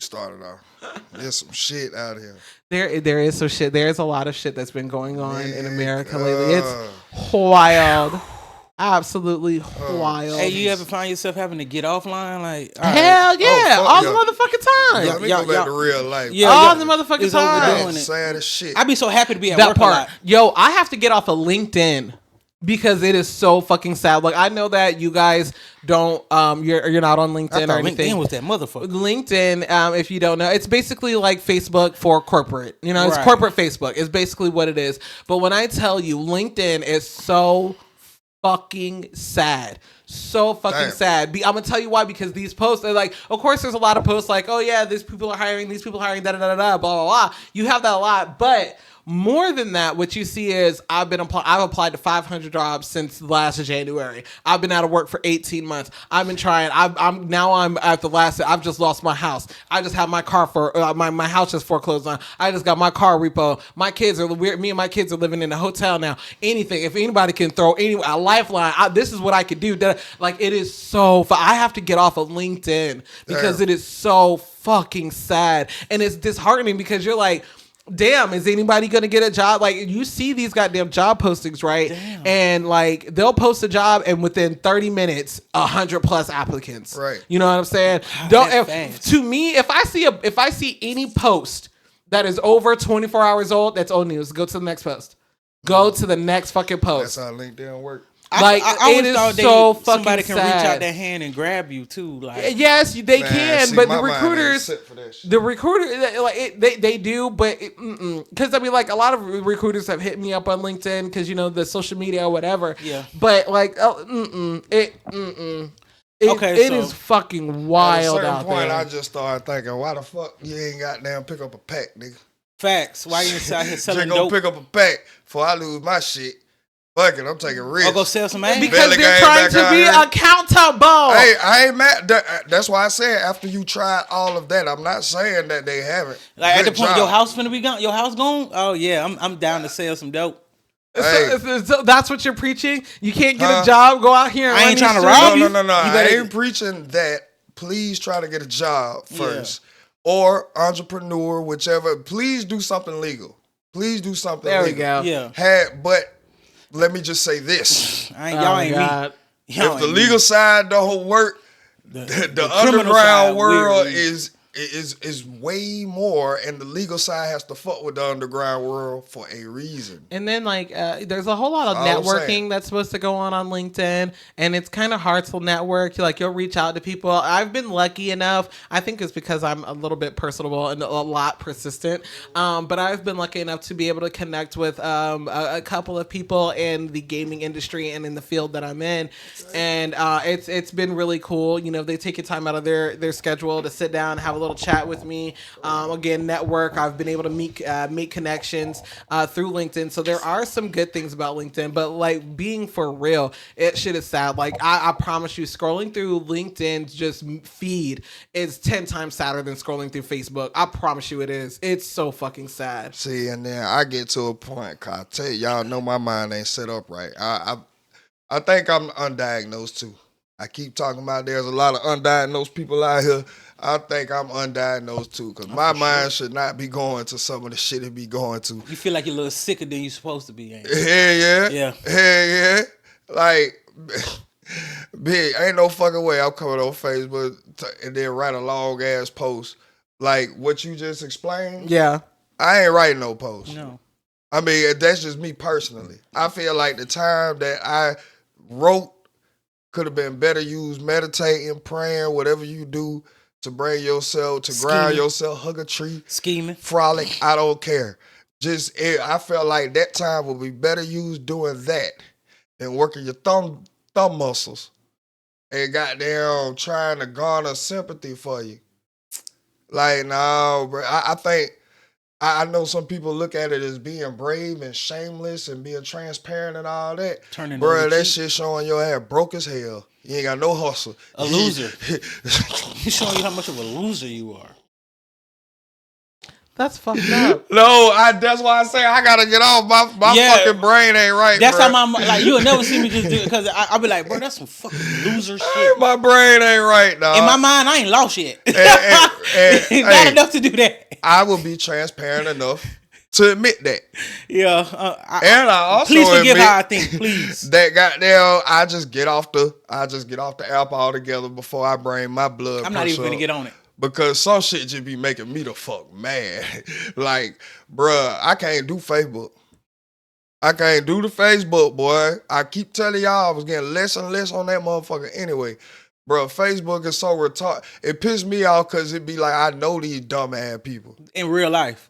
Started off. There's some shit out here. There is some shit. There's a lot of shit that's been going on in America lately. It's wild. Absolutely wild. Hey, you ever find yourself having to get offline? Like, hell yeah, all the motherfucking time. Let me go back to real life. Yeah, all the motherfucking time. Sad as shit. I be so happy to be at that work part. a lot. Yo, I have to get off of LinkedIn because it is so fucking sad. Like, I know that you guys don't, you're not on LinkedIn or anything. LinkedIn was that motherfucker. LinkedIn, if you don't know, it's basically like Facebook for corporate. You know, it's corporate Facebook. It's basically what it is. But when I tell you, LinkedIn is so fucking sad. So fucking sad. I'm gonna tell you why, because these posts are like, of course there's a lot of posts like, oh yeah, these people are hiring, da da da da, blah blah blah. You have that a lot, but more than that, what you see is I've applied to 500 jobs since last January. I've been out of work for 18 months. I've been trying. I'm at the last. I've just lost my house. I just have my car for my house just foreclosed on. I just got my car repo. Me and my kids are living in a hotel now. Anything, if anybody can throw a lifeline, this is what I could do. Like, it is so. I have to get off of LinkedIn because it is so fucking sad, and it's disheartening because you're like, damn, is anybody gonna get a job? Like, you see these goddamn job postings, right? Damn. And like, they'll post a job, and within 30 minutes, 100+ applicants. Right. You know what I'm saying? To me, if I see any post that is over 24 hours old, that's old news. Go to the next post. Go to the next fucking post. That's how LinkedIn works. Like, it is so fucking somebody can sad. reach out their hand and grab you too. Like, yes, they can, but the recruiters, like they do, but because I mean, like, a lot of recruiters have hit me up on LinkedIn because, you know, the social media or whatever. Yeah. But like, it is fucking wild out there. At a certain point, I just started thinking, why the fuck you ain't goddamn pick up a pack, nigga? Facts. Why you out here selling dope? Just go pick up a pack before I lose my shit. Fuck it, I'm taking risks. I'll go sell some ass. Because they're trying to be accountable. Hey, I ain't mad. That's why I said after you tried all of that, I'm not saying that they haven't. Like, at the point your house finna be gone, your house gone? Oh yeah, I'm down to sell some dope. Hey. So that's what you're preaching? You can't get a job, go out here and I ain't trying to rob you. No. I ain't preaching that. Please try to get a job first. Yeah. Or entrepreneur, whichever. Please do something legal. Please do something legal. There we go. Yeah. But let me just say this. Y'all ain't me. If the legal side don't work, the underground world is way more, and the legal side has to fuck with the underground world for a reason. And then, like, there's a whole lot of networking that's supposed to go on LinkedIn, and it's kind of hard to network. You'll reach out to people. I've been lucky enough. I think it's because I'm a little bit personable and a lot persistent. But I've been lucky enough to be able to connect with a couple of people in the gaming industry and in the field that I'm in, and it's been really cool. You know, they take time out of their schedule to sit down and have a little chat with me. Again, network. I've been able to make connections through LinkedIn. So there are some good things about LinkedIn, but like, being for real, shit is sad. Like, I promise you, scrolling through LinkedIn's just feed is 10 times sadder than scrolling through Facebook. I promise you it is. It's so fucking sad. See, and then I get to a point, cause I tell you, y'all know my mind ain't set up right. I think I'm undiagnosed too. I keep talking about there's a lot of undiagnosed people out here. I think I'm undiagnosed too, because my mind should not be going to some of the shit it be going to. You feel like you're a little sicker than you're supposed to be, ain't you? Yeah. Like, big, ain't no fucking way I'm coming on Facebook and then write a long ass post like what you just explained. Yeah. I ain't writing no post. No. I mean, that's just me personally. I feel like the time that I wrote could have been better used meditating, praying, whatever you do to bring yourself, to ground yourself, hug a tree, scheming, frolic. I don't care. I felt like that time would be better used doing that than working your thumb muscles and goddamn trying to garner sympathy for you. Like, no, bro. I think I know some people look at it as being brave and shameless and being transparent and all that. Bro, that shit showing your ass broke as hell. You ain't got no hustle. A loser. He's showing you how much of a loser you are. That's fucked up. No, that's why I say I gotta get off. My fucking brain ain't right. That's bro. how my like. You'll never see me just do it because I'll be like, bro, that's some fucking loser shit. My brain ain't right, dog. In my mind, I ain't lost yet. And, Not enough to do that. I will be transparent enough to admit that. Yeah. And I also please forgive admit how I think, please. that goddamn, I just get off the app altogether before I bring my blood. I'm not even gonna get on it. Because some shit just be making me the fuck mad. Like, bruh, I can't do Facebook. I can't do the Facebook, boy. I keep telling y'all I was getting less and less on that motherfucker anyway. Bruh, Facebook is so retarded. It pissed me off because it be like, I know these dumb ass people. In real life.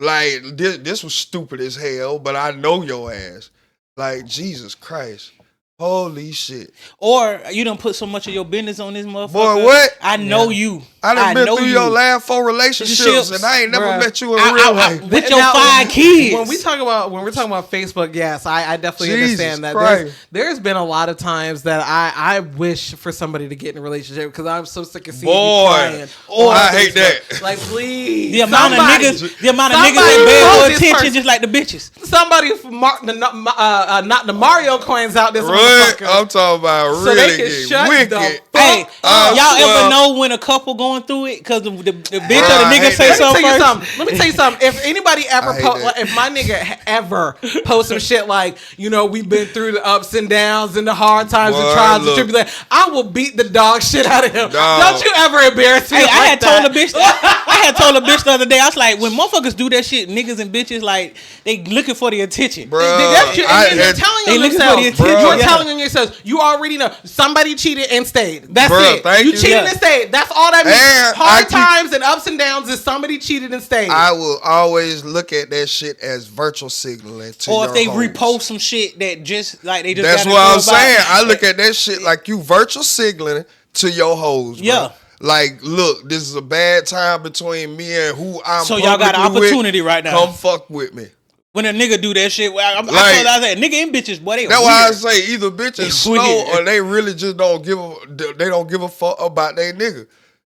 Like, this was stupid as hell, but I know your ass. Like, Jesus Christ. Holy shit. Or you done put so much of your business on this motherfucker. Boy, what? I know you. I done been through your last 4 relationships and I ain't never met you in real life. With your 5 kids. When we're talking about Facebook, yes, I definitely understand that. There's been a lot of times that I wish for somebody to get in a relationship because I'm so sick of seeing you crying. I hate that. Like, please. The amount of niggas that beg for attention just like the bitches. Somebody knock the Mario coins out this motherfucker. I'm talking about so really they can shut wicked. Hey, y'all ever know when a couple going through it because the bitch or the nigga say something first? Let me tell you something. If anybody ever if my nigga ever post some shit like, you know, we've been through the ups and downs and the hard times and trials and tribulations, I will beat the dog shit out of him. Don't you ever embarrass me. Hey, I had told a bitch the other day, I was like, when motherfuckers do that shit, niggas and bitches, like, they looking for the attention. Bro, they're telling on themselves. You're telling on yourselves. You already know. Somebody cheated and stayed. That's it. You cheated and stayed. That's all that means. And hard times and ups and downs is somebody cheated and stayed. I will always look at that shit as virtual signaling to or your if they hoes. repost some shit that just like they just. That's what I'm saying. I look at that shit like you virtual signaling to your hoes. Bro. Yeah. Like, look, this is a bad time between me and who I'm. So y'all got an opportunity right now. Come fuck with me. When a nigga do that shit, I said, nigga and bitches, boy, they that's weird. why I say either bitches slow or they really just don't give a fuck about their nigga.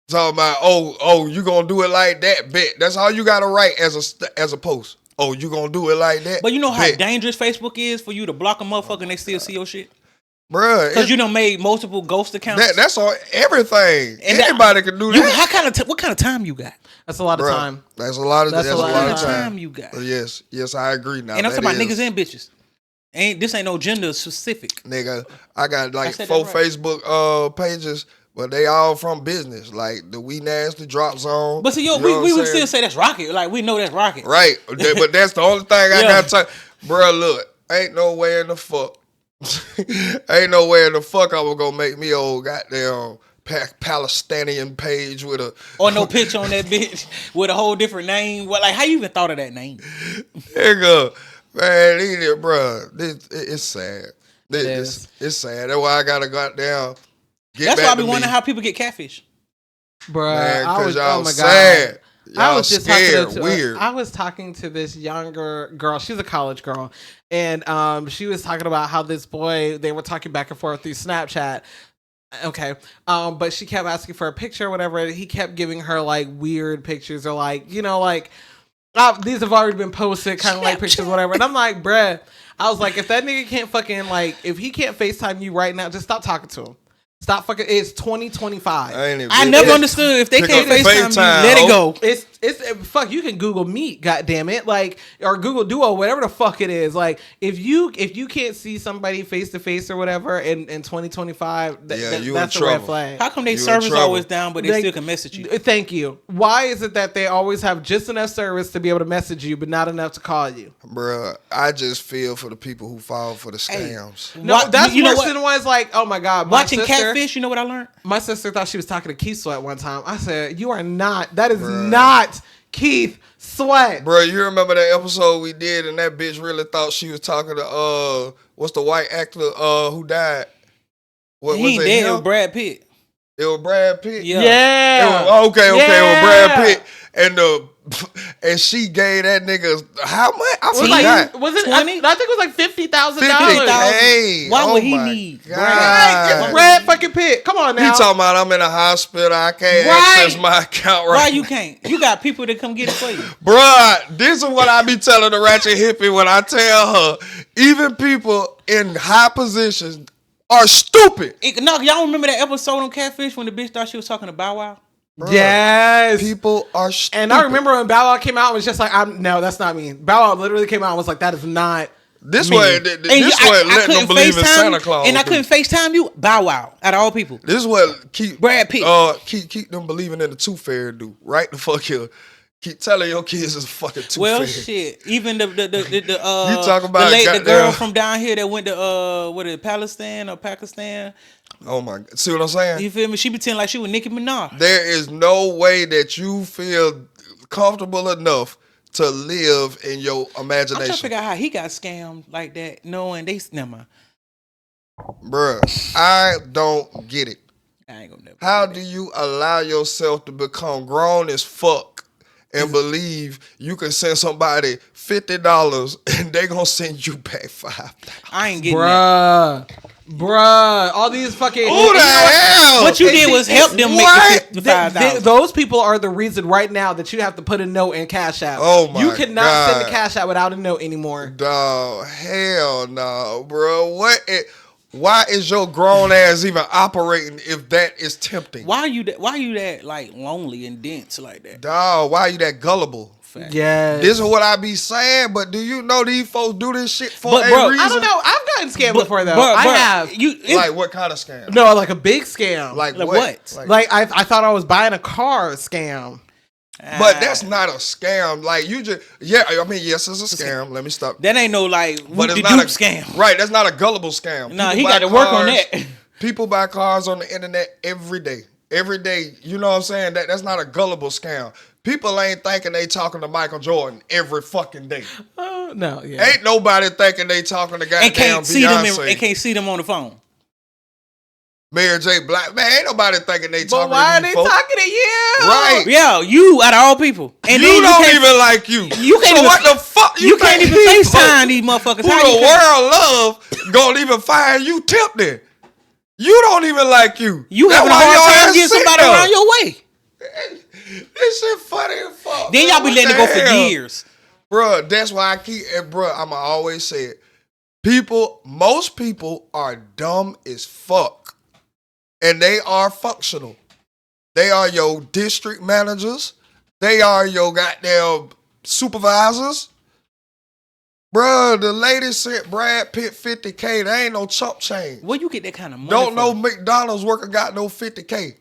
Talking about, oh, you gonna do it like that, bet. That's how you gotta write as a post. Oh, you gonna do it like that? But you know how dangerous Facebook is for you to block a motherfucker and they still see your shit? Bruh. Because you done made multiple ghost accounts. That's on everything. Anybody can do that. What kind of time you got? That's a lot of time. That's a lot of time you got. Yes, I agree now. And I'm talking about niggas and bitches. This ain't no gender specific. Nigga, I got like 4 Facebook pages, but they all from business. Like the We Nasty Drop Zone. But see, we would still say that's Rocket. Like we know that's Rocket. Right. But that's the only thing I got to talk. Bruh, look, ain't no way in the fuck. Ain't no way in the fuck I was gonna make me old goddamn Palestinian page with a or no picture on that bitch with a whole different name. What, like, how you even thought of that name? Nigga, man, bro, it's sad. It's sad. That's why I gotta goddamn get. That's why I be wondering how people get catfish, bro. Because y'all sad. I was just weird. I was talking to this younger girl. She's a college girl, and she was talking about how this boy. They were talking back and forth through Snapchat. Okay. But she kept asking for a picture or whatever. He kept giving her like weird pictures or like, you know, like these have already been posted, kind of like pictures, whatever. And I'm like, bruh, I was like, if that nigga can't fucking like, if he can't FaceTime you right now, just stop talking to him. Stop fucking. It's 2025. I never understood if they can't FaceTime you, let it go. It's fuck. You can Google Meet, goddamn it, like or Google Duo, whatever the fuck it is. Like if you can't see somebody face to face or whatever in 2025, that's a red flag. How come they servers always down, but they still can message you? Thank you. Why is it that they always have just enough service to be able to message you, but not enough to call you? Bruh, I just feel for the people who fall for the scams. Hey, no, that's worse than ones like, oh my god, watching Catfish. You know what I learned? My sister thought she was talking to Keith Sweat one time. I said, you are not. That is not Keith Sweat. Bro, you remember that episode we did and that bitch really thought she was talking to, what's the white actor who died? What he was ain't it? dead. It was Brad Pitt. It was Brad Pitt? Yeah. Okay. It was Brad Pitt. and she gave that nigga how much? I Was forgot. like, was it 20? I think it was like $50,000. Hey, Why oh would he my need God. Right, it's Brad fucking Pitt. Come on now. You talking about I'm in a hospital, I can't Right. access my account right Why you can't? You got people that come get it for you. Bruh, this is what I be telling the ratchet hippie when I tell her, even people in high positions are stupid. No, y'all remember that episode on Catfish when the bitch thought she was talking to Bow Wow? Bruh, Yes. people are stupid. And I remember when Bow Wow came out, it was just like, no, that's not me. Bow Wow literally came out and was like, that is not this me. way, this way letting them believe in Santa Claus. And I couldn't FaceTime you, Bow Wow, out of all people. This is what keep Brad Pitt. keep them believing in the tooth fairy do. Right the fuck here. Keep telling your kids it's a fucking tooth fairy. Shit. Even the You talk about the girl goddamn- from down here that went to what is it, Palestine or Pakistan? Oh my God. See what I'm saying? You feel me? She pretend like she was Nicki Minaj. There is no way that you feel comfortable enough to live in your I'm trying to imagination. figure out how he got scammed like that, knowing they never mind. Bruh, I don't get it. I ain't gonna never. How do you allow yourself to become grown as fuck and believe you can send somebody $50 and they gonna send you back $5,000? I ain't getting that. Bruh, all these fucking. Who the hell? What you did was help them What? make the $5,000. Those people are the reason right now that you have to put a note in Cash App. Oh my You cannot God. send the Cash App without a note anymore. Dog, hell no, bro. Why is your grown ass even operating if that is tempting? Why you that like lonely and dense like that? Dog, why you that gullible? Fact. Yes. This is what I be saying, but do you know these folks do this shit for But, a bro, reason? I don't know. I've gotten scammed But- before though. but- I but have. Like what kind of scam? No, like a big scam. Like Like what? what? Like I thought I was buying a car scam. But that's not a scam. Like you just yes, it's a scam. Let me stop. That ain't no like But it's whoop-de-doop not a scam. Right, that's not a gullible scam. Nah, People he buy got to work on cars- that. People buy cars on the internet every day. Every day, you know what I'm saying? That's not a gullible scam. People ain't thinking they talking to Michael Jordan every fucking day. No, yeah. Ain't nobody thinking they talking to goddamn And can't see them Beyonce. and can't see them on the phone. Mary J. Black. Man, ain't nobody thinking they But talking why to are they these folks. talking to you? Right. Yeah, you out of all people. And You then don't can't- even like you. You can't so even- what the fuck? You can't think even these FaceTime folks these motherfuckers. Who How you the can't- world love gonna even find you tempting? You don't even like you. You That's having a why your hard time ass getting sit somebody there. around your way. This shit funny as fuck. Then bro. y'all be What letting it the go for hell? years. Bruh, that's why I keep it, bruh. I'ma always say it. Most people are dumb as fuck. And they are functional. They are your district managers. They are your goddamn supervisors. Bruh, the lady sent Brad Pitt $50K. That ain't no chump change. Where you get that kind of money Don't from? know McDonald's worker got no $50K.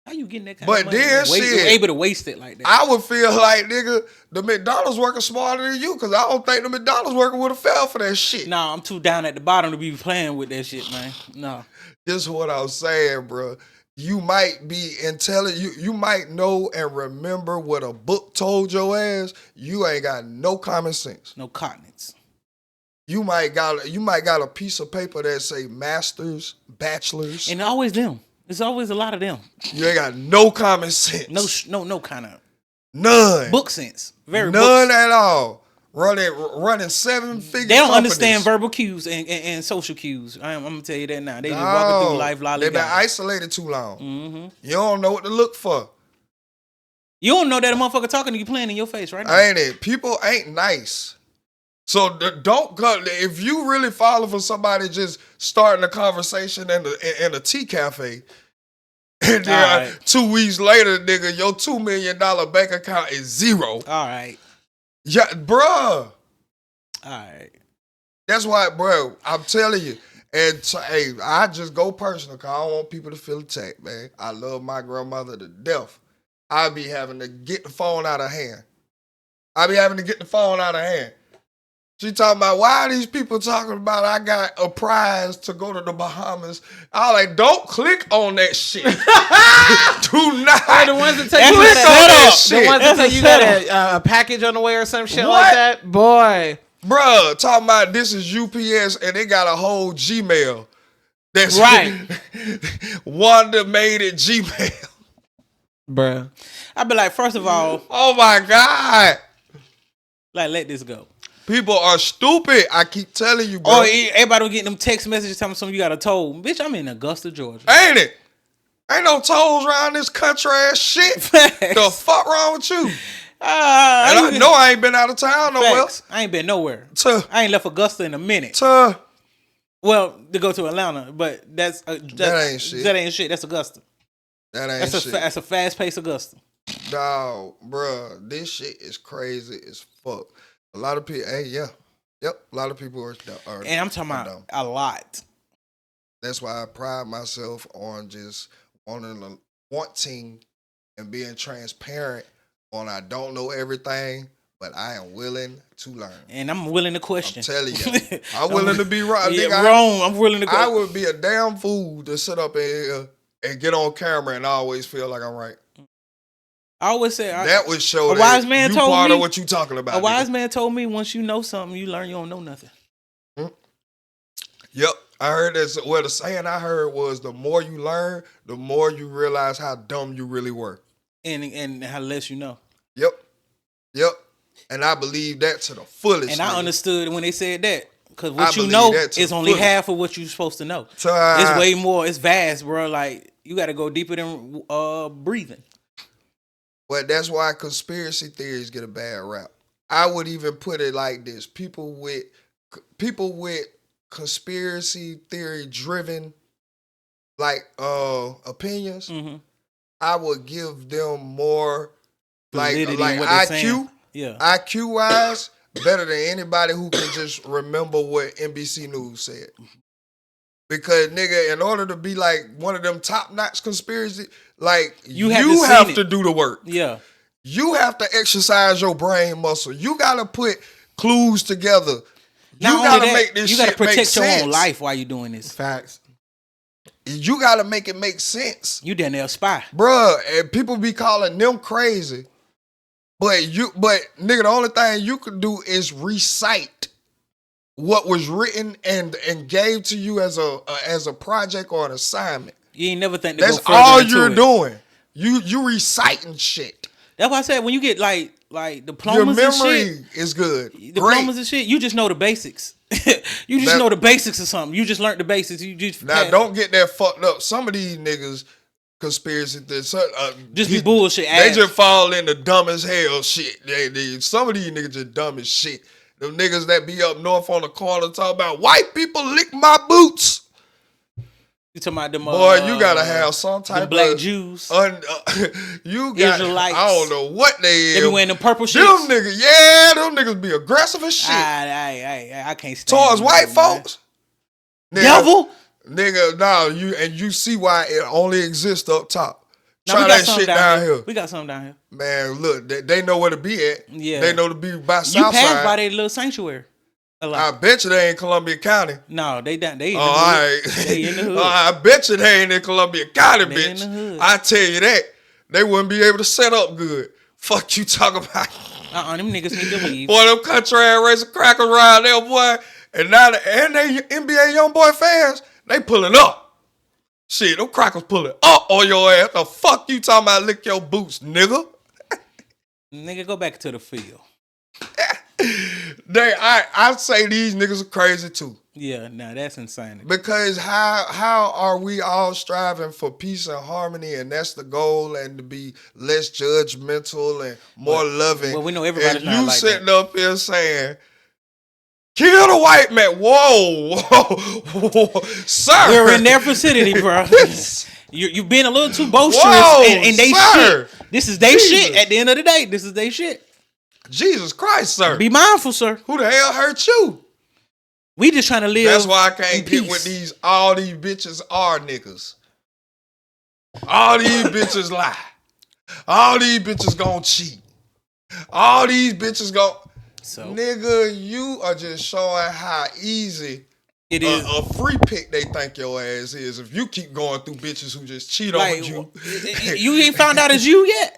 How you getting that kind But of money? then and shit- able to waste it like that. I would feel like, nigga, the McDonald's worker smarter than you, because I don't think the McDonald's worker would have fell for that shit. Nah, I'm too down at the bottom to be playing with that shit, man. No. This is what I was saying, bro. You might be intelligent. You might know and remember what a book told your ass. You ain't got no common sense. No continents. You might got a piece of paper that say masters, bachelors. And always them. There's always a lot of them. You ain't got no common sense. No kind of None. book sense. Very None book. at all. Running 7-figure. They don't companies. understand verbal cues and social cues. I'm gonna tell you that now. They just walking through life They've been lollygag. isolated too long. Mm-hmm. You don't know what to look for. You don't know that a motherfucker talking to you playing in your face right now. Ain't it? People ain't nice. So don't go. If you really follow for somebody just starting a conversation in a tea cafe, and then All right. 2 weeks later, nigga, your $2 million bank account is zero. All right. Yeah, bruh. All right. That's why, bro. I'm telling you. And hey, I just go personal because I don't want people to feel attacked, man. I love my grandmother to death. I be having to get the phone out of hand. She talking about, why are these people talking about I got a prize to go to the Bahamas? I was like, don't click on that shit. Do not. Or the ones that tell That's you a that setup. shit. the ones That's that tell a you got a package on the way or some shit What? like that. Boy. Bruh, talking about this is UPS and they got a whole Gmail. That's Right. Wanda made it Gmail. Bruh. I'd be like, first of all, Oh my God. like, let this go. People are stupid. I keep telling you, bro. Or everybody getting them text messages telling me something you got a toll. Bitch, I'm in Augusta, Georgia. Ain't it? Ain't no tolls around this country ass shit. The fuck wrong with you? And I know I ain't been out of town nowhere. I ain't been nowhere. Tuh. I ain't left Augusta in a minute. Tuh. Well, to go to Atlanta, but that ain't shit. That ain't shit. That's Augusta. That ain't shit. That's a fast paced Augusta. Dog, bruh, this shit is crazy as fuck. A lot of people, yep, a lot of people are and I'm talking about a lot. That's why I pride myself on just wanting and being transparent on I don't know everything, but I am willing to learn. And I'm willing to question. I'm telling you. I'm willing to be right. Yeah, wrong. I'm willing to question. I would be a damn fool to sit up in here and get on camera and always feel like I'm right. I always say that would show a wise man you told part me, of what you talking about. A wise man told me once you know something, you learn you don't know nothing. Yep. I heard that. Well, the saying I heard was the more you learn, the more you realize how dumb you really were. And how less you know. Yep. And I believe that to the fullest. And I understood when they said that. Because what you know is only half of what you're supposed to know. It's way more. It's vast, bro. Like, you got to go deeper than breathing. But that's why conspiracy theories get a bad rap. I would even put it like this. People with conspiracy theory driven like opinions, I would give them more like IQ. Yeah. IQ wise, better than anybody who can just remember what NBC News said. Because nigga, in order to be like one of them top notch conspiracy, like you have to do the work. Yeah. You have to exercise your brain muscle. You gotta put clues together. You gotta make this shit make sense. You gotta protect your own life while you're doing this. Facts. You gotta make it make sense. You damn near spy. Bruh, and people be calling them crazy. But nigga, the only thing you could do is recite what was written and gave to you as a project or an assignment. You ain't never think to that's go further all into you're it. doing. You reciting shit. That's why I said when you get like diplomas your and shit. Your memory is good. Diplomas and shit, you just know the basics. You just know the basics of something. You just learned the basics. You just don't get that fucked up. Some of these niggas conspiracy theories just be bullshit. They just fall into dumb as hell shit. Some of these niggas just dumb as shit. Them niggas that be up north on the corner talking about white people lick my boots. You talking about them? Boy, you gotta have some type of black Jews. You got Israelites. I don't know what they is. They be wearing the purple shit. Them niggas be aggressive as shit. I can't stand towards white folks. Devil. Nigga, no, you see why it only exists up top. Try that shit down here. We got something down here. Man, look, they know where to be at. Yeah. They know to be by Southside. You passed by their little sanctuary. I bet you they ain't Columbia County. No, they in the hood. All right. They in the hood. I bet you they ain't in Columbia County, they bitch. In the hood. I tell you that. They wouldn't be able to set up good. Fuck you talking about. Them niggas need to leave. Boy, them country ass racing crackers around there, boy. And now they NBA YoungBoy fans, they pulling up. Shit, them crackers pulling up on your ass. The fuck you talking about lick your boots, nigga? Nigga, go back to the field. I say these niggas are crazy too. Yeah, nah, that's insane. Because how are we all striving for peace and harmony, and that's the goal, and to be less judgmental and more loving? Well, we know everybody's not like that. You sitting up here saying, kill the white man. Whoa, sir. We're in their vicinity, bro. You're being a little too boisterous, and they sir. Shit. This is they shit. At the end of the day, this is they shit. Jesus Christ, sir. Be mindful, sir. Who the hell hurt you? We just trying to live. That's why I can't get with all these bitches are niggas. All these bitches lie. All these bitches gonna cheat. All these bitches nigga, you are just showing how easy it is. A free pick they think your ass is if you keep going through bitches who just cheat on you. You ain't found out it's you yet.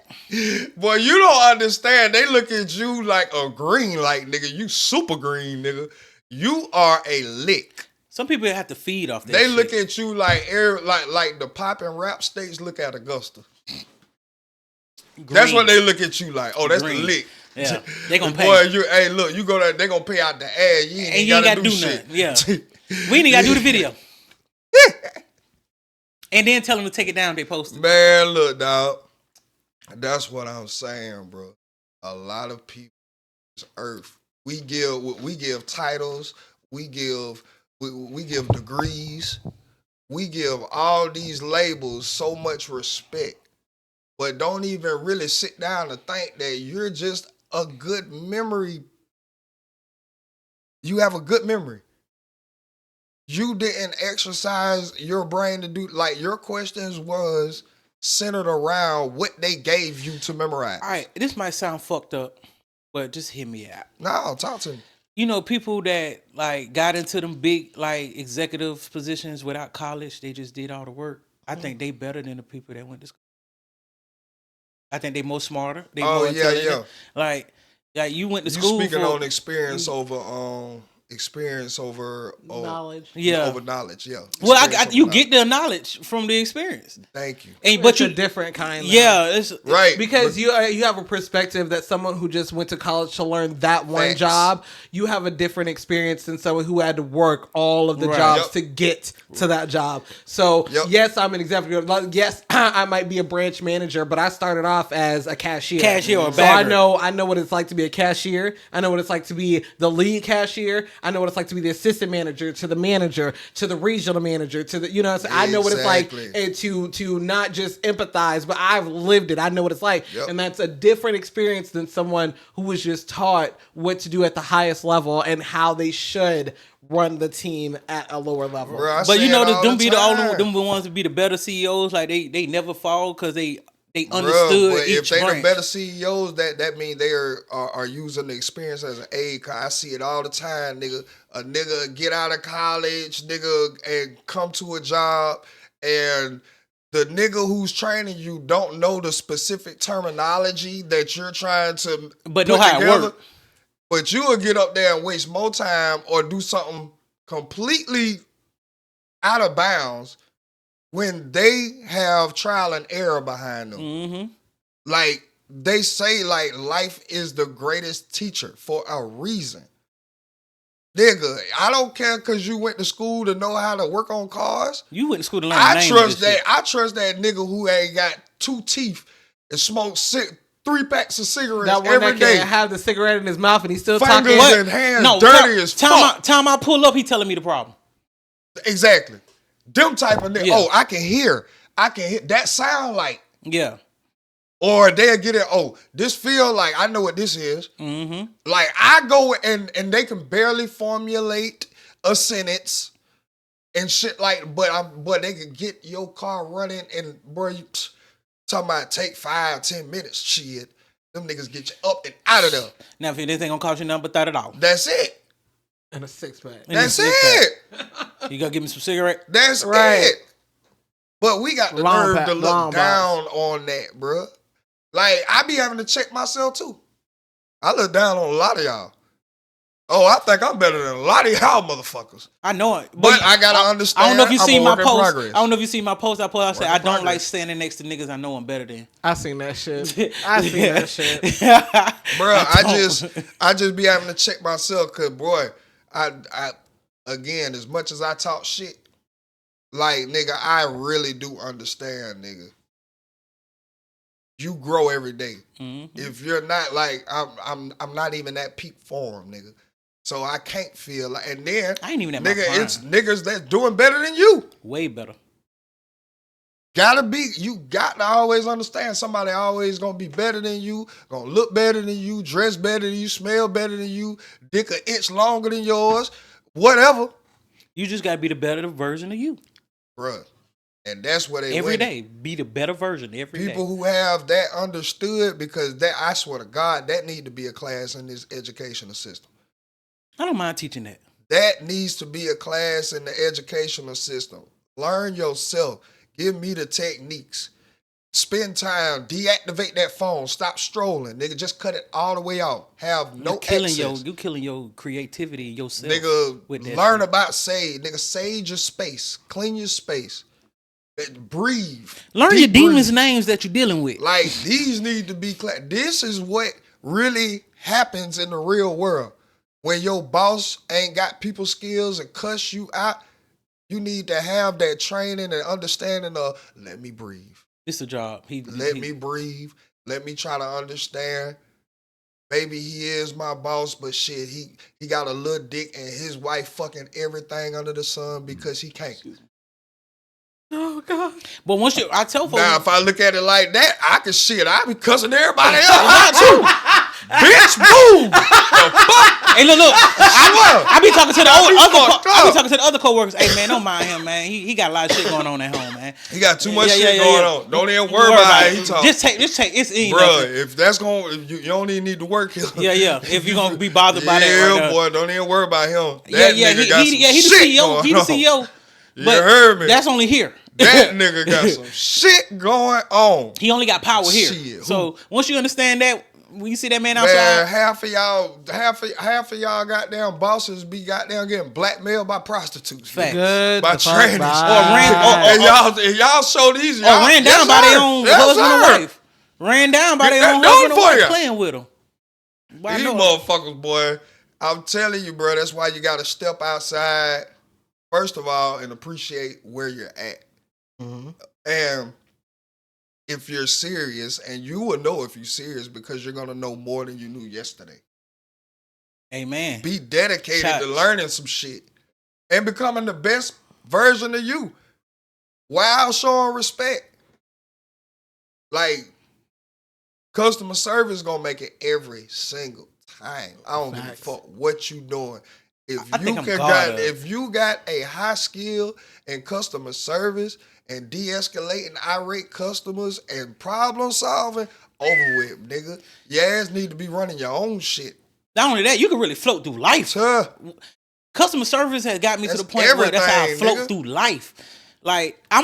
Boy, you don't understand. They look at you like a green light, nigga. You super green, nigga. You are a lick. Some people have to feed off that They shit. look at you like the pop and rap states look at Augusta. That's what they look at you like. Oh, that's green. the lick. Yeah, they gonna pay. Boy, hey, look, you go there, they gonna pay out the ad. You ain't gotta do shit. Nothing. Yeah, we ain't gotta do the video. And then tell them to take it down. They post it. Man, look, dog. That's what I'm saying, bro. A lot of people, this earth, we give titles, we give degrees, we give all these labels so much respect, but don't even really sit down and think that you're just a good memory. You have a good memory. You didn't exercise your brain to do, like, your questions was centered around what they gave you to memorize. All right, this might sound fucked up, but just hear me out. No, talk to me. You know, people that like got into them big like executive positions without college, they just did all the work. I think they better than the people that went to school. I think they more smarter. They more intelligent. Like you went to school. You speaking on experience over knowledge. Yeah, over knowledge. Yeah. Well, you get the knowledge from the experience. Thank you. But you're a different kind. Yeah, it's right because you have a perspective that someone who just went to college to learn that one job. You have a different experience than someone who had to work all of the jobs to get to that job. So yes, I'm an executive. Yes, I might be a branch manager, but I started off as a cashier. Or so I know what it's like to be a cashier. I know what it's like to be the lead cashier. I know what it's like to be the assistant manager, to the manager, to the regional manager, to the I know what it's like, and to not just empathize, but I've lived it. I know what it's like, and that's a different experience than someone who was just taught what to do at the highest level and how they should run the team at a lower level. Bro, but you know, them be the ones to be the better CEOs. Like they never fall because they understood but each if they branch. the better CEOs, that means they are using the experience as an aid. Cause I see it all the time, nigga. A nigga get out of college, nigga, and come to a job, and the nigga who's training you don't know the specific terminology that you're trying to but know how it works. But you will get up there and waste more time or do something completely out of bounds when they have trial and error behind them. Mm-hmm. Like, they say, like, life is the greatest teacher for a reason. Nigga, I don't care because you went to school to know how to work on cars. You went to school to learn I trust that nigga who ain't got 2 teeth and smokes 3 packs of cigarettes that one every day. Can have the cigarette in his mouth and he's still Fingers talking. and hands dirty as fuck. Time I pull up, he telling me the problem. Exactly. Them type of niggas. Yeah. Oh, I can hear that sound like. Yeah. Or they'll get it, this feel like I know what this is. Mm-hmm. Like I go and they can barely formulate a sentence and shit like, but they can get your car running and bro, you talking about take 5-10 minutes. Shit. Them niggas get you up and out of there. Now if this ain't gonna cost you nothing but $30. That's it. And a 6-pack. That's it. You gotta give me some cigarette? That's right. It. But we got the nerve to look down on that, bro. Like, I be having to check myself, too. I look down on a lot of y'all. Oh, I think I'm better than a lot of y'all motherfuckers. I know it. But I got to understand. I don't know if you see my post. I don't know if you see my post. I said, I don't like standing next to niggas I know I'm better than. I seen that shit. That shit. Bro, I just be having to check myself because, boy, I again, as much as I talk shit, like, nigga, I really do understand, nigga. You grow every day. Mm-hmm. If you're not like I'm not even at peak form, nigga. So I can't feel like. And then I ain't even at nigga, my prime. it's niggas that's doing better than you. Way better. You got to always understand somebody always gonna be better than you, gonna look better than you, dress better than you, smell better than you, dick an inch longer than yours, whatever. You just gotta be the better version of you, bruh. And that's what they every day be the better version every day. People who have that understood, because that, I swear to God, that need to be a class in this educational system. I don't mind teaching that. That needs to be a class in the educational system. Learn yourself. Give me the techniques. Spend time. Deactivate that phone. Stop strolling. Nigga, just cut it all the way off. Have no access. You killing your creativity yourself. Nigga, learn about sage. Nigga, sage your space. Clean your space. Breathe. Learn Deep your demons' breathe. names that you're dealing with. Like, these need to be clear. This is what really happens in the real world. When your boss ain't got people skills and cuss you out, you need to have that training and understanding of, let me breathe. It's a job. Let me breathe. Let me try to understand. Maybe he is my boss, but shit, he got a little dick and his wife fucking everything under the sun because he can't. Oh God! But once I tell folks, Now, if I look at it like that, I can shit. I be cussing everybody else out too. Bitch, move. The fuck? hey, look. I be talking to the I be talking to the other coworkers. Hey, man, don't mind him, man. He got a lot of shit going on at home, man. He got too much shit going on. Don't even worry about it. He talking. Just take. It's easy. Bro, if that's going, you don't even need to work here. Yeah. If you're gonna be bothered by that, yeah, boy, don't even worry about him. That nigga got some shit going on. He the CEO. You heard me. That's only here. That nigga got some shit going on. He only got power here. Shit, so once you understand that, when you see that man outside, man, half of y'all goddamn bosses be goddamn getting blackmailed by prostitutes. Facts. Good. By trannies. Or y'all show these. Or ran down by their own husband or wife. Ran down by their own husband or wife playing with them. These motherfuckers, boy. I'm telling you, bro. That's why you got to step outside first of all and appreciate where you're at. Mm-hmm. And if you're serious, and you will know if you're serious because you're gonna know more than you knew yesterday. Amen. Be dedicated to learning some shit and becoming the best version of you while showing respect. Like, customer service gonna make it every single time. I don't give a fuck what you doing. If you got a high skill in customer service and de-escalating irate customers and problem solving, over with, nigga. Your ass need to be running your own shit. Not only that, you can really float through life. Customer service has got me to the point where that's how I float through life. Like I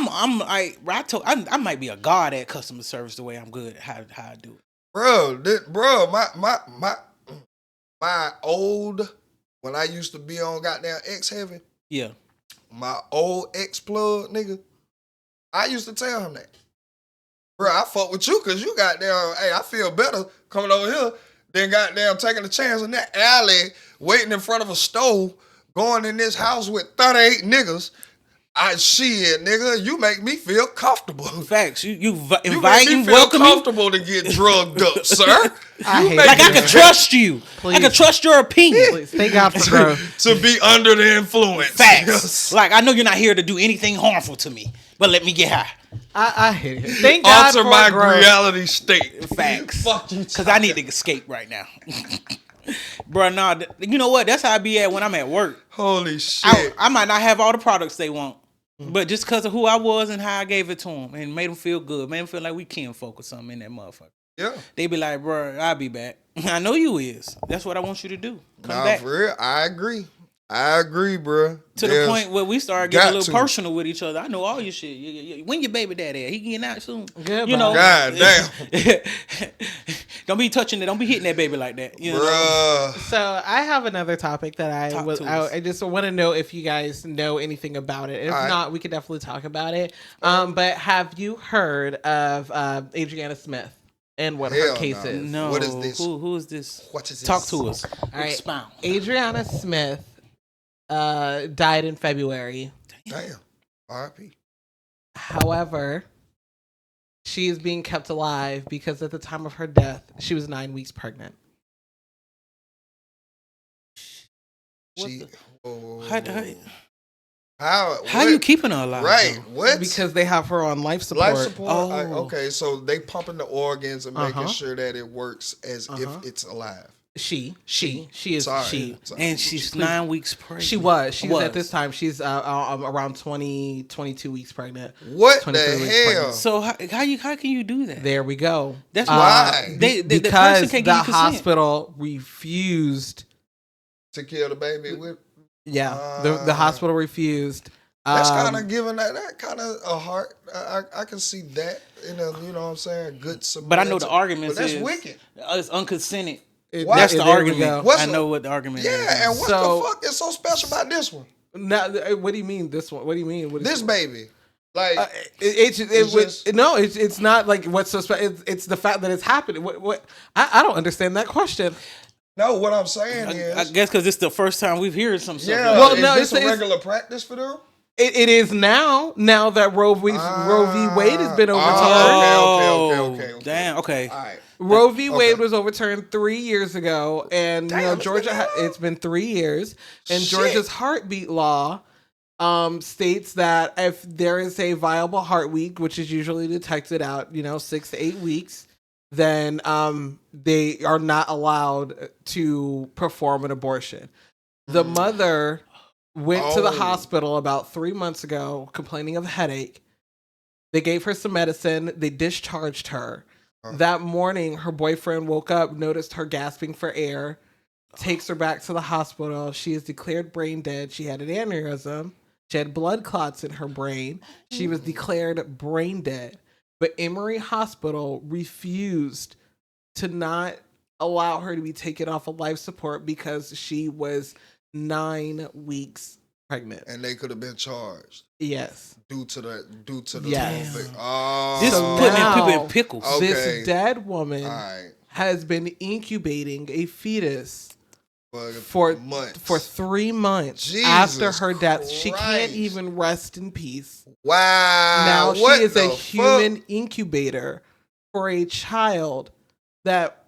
might be a god at customer service the way I'm good at how I do it. Bro, my old, when I used to be on goddamn X Heaven, yeah, my old X plug nigga, I used to tell him that, bro, I fuck with you because you goddamn, hey, I feel better coming over here than goddamn taking a chance in that alley, waiting in front of a stove, going in this house with 38 niggas. Shit, nigga, you make me feel comfortable. Facts. You inviting, welcoming. Comfortable to get drugged up, sir. I can trust you. Please. I can trust your opinion. Please. Thank God for growth. To be under the influence. Facts. Like, I know you're not here to do anything harmful to me, but let me get high. I hear you. Thank God for my reality state. Facts. Fuck you. Because I need to escape right now. Bro, nah, you know what? That's how I be at when I'm at work. Holy shit. I might not have all the products they want, but just because of who I was and how I gave it to them and made them feel good, made them feel like we kinfolk or something in that motherfucker. Yeah. They be like, bro, I'll be back. I know you is. That's what I want you to do. Come back. For real, I agree, bro. To the point where we start getting a little personal with each other. I know all your shit. When your baby daddy at? He getting out soon. Good, you know. God damn. Don't be touching it. Don't be hitting that baby like that. You know? So I have another topic that I just want to know if you guys know anything about it. If not, we could definitely talk about it. But have you heard of Adriana Smith and what her case is? No. What is this? Who is this? What is this? Talk to us. All right. Expound. Adriana Smith died in February. Damn. R.I.P. However, she is being kept alive because at the time of her death, she was 9 weeks pregnant. How you keeping her alive? Right. What? Because they have her on life support. Life support? Oh. Okay, so they pumping the organs and making sure that it works as if it's alive. She is. Sorry. And she's 9 weeks pregnant. She was at this time. She's around 22 weeks pregnant. What the hell? So how can you do that? There we go. That's why. Because the hospital refused to kill the baby with. Yeah, the hospital refused. That's kind of giving that kind of a heart. I can see that in a, you know what I'm saying, good. But I know the argument is that's wicked. It's unconsented. That's the argument. I know what the argument is. Yeah, and what the fuck is so special about this one? Now, what do you mean this one? What do you mean? This baby. Like it's not like what's so special. It's the fact that it's happening. What I don't understand that question. no, what I'm saying is, I guess because it's the first time we've heard some stuff. yeah. Like Well, that. no, is this it's- a regular practice for them? It is now that Roe v. Wade has been overturned. Okay. Damn. Okay. All right. Roe v. Wade Okay. was overturned 3 years ago, and Damn, Georgia. It's been 3 years, and Shit. Georgia's heartbeat law states that if there is a viable heart week, which is usually detected out 6 to 8 weeks, then they are not allowed to perform an abortion. The mother went to the hospital about 3 months ago complaining of a headache. They gave her some medicine. They discharged her. That morning, her boyfriend woke up, noticed her gasping for air, takes her back to the hospital. She is declared brain dead. She had an aneurysm. She had blood clots in her brain. She was declared brain dead. But Emory Hospital refused to not allow her to be taken off of life support because she was 9 weeks pregnant. And they could have been charged Yes. due to the Yes. whole thing. Oh, This So putting now- people in pickles. Okay. This dead woman all right. has been incubating a fetus For months. for 3 months Jesus after her death. She can't Christ. even rest in peace. Wow. Now she What is a the human incubator for a child that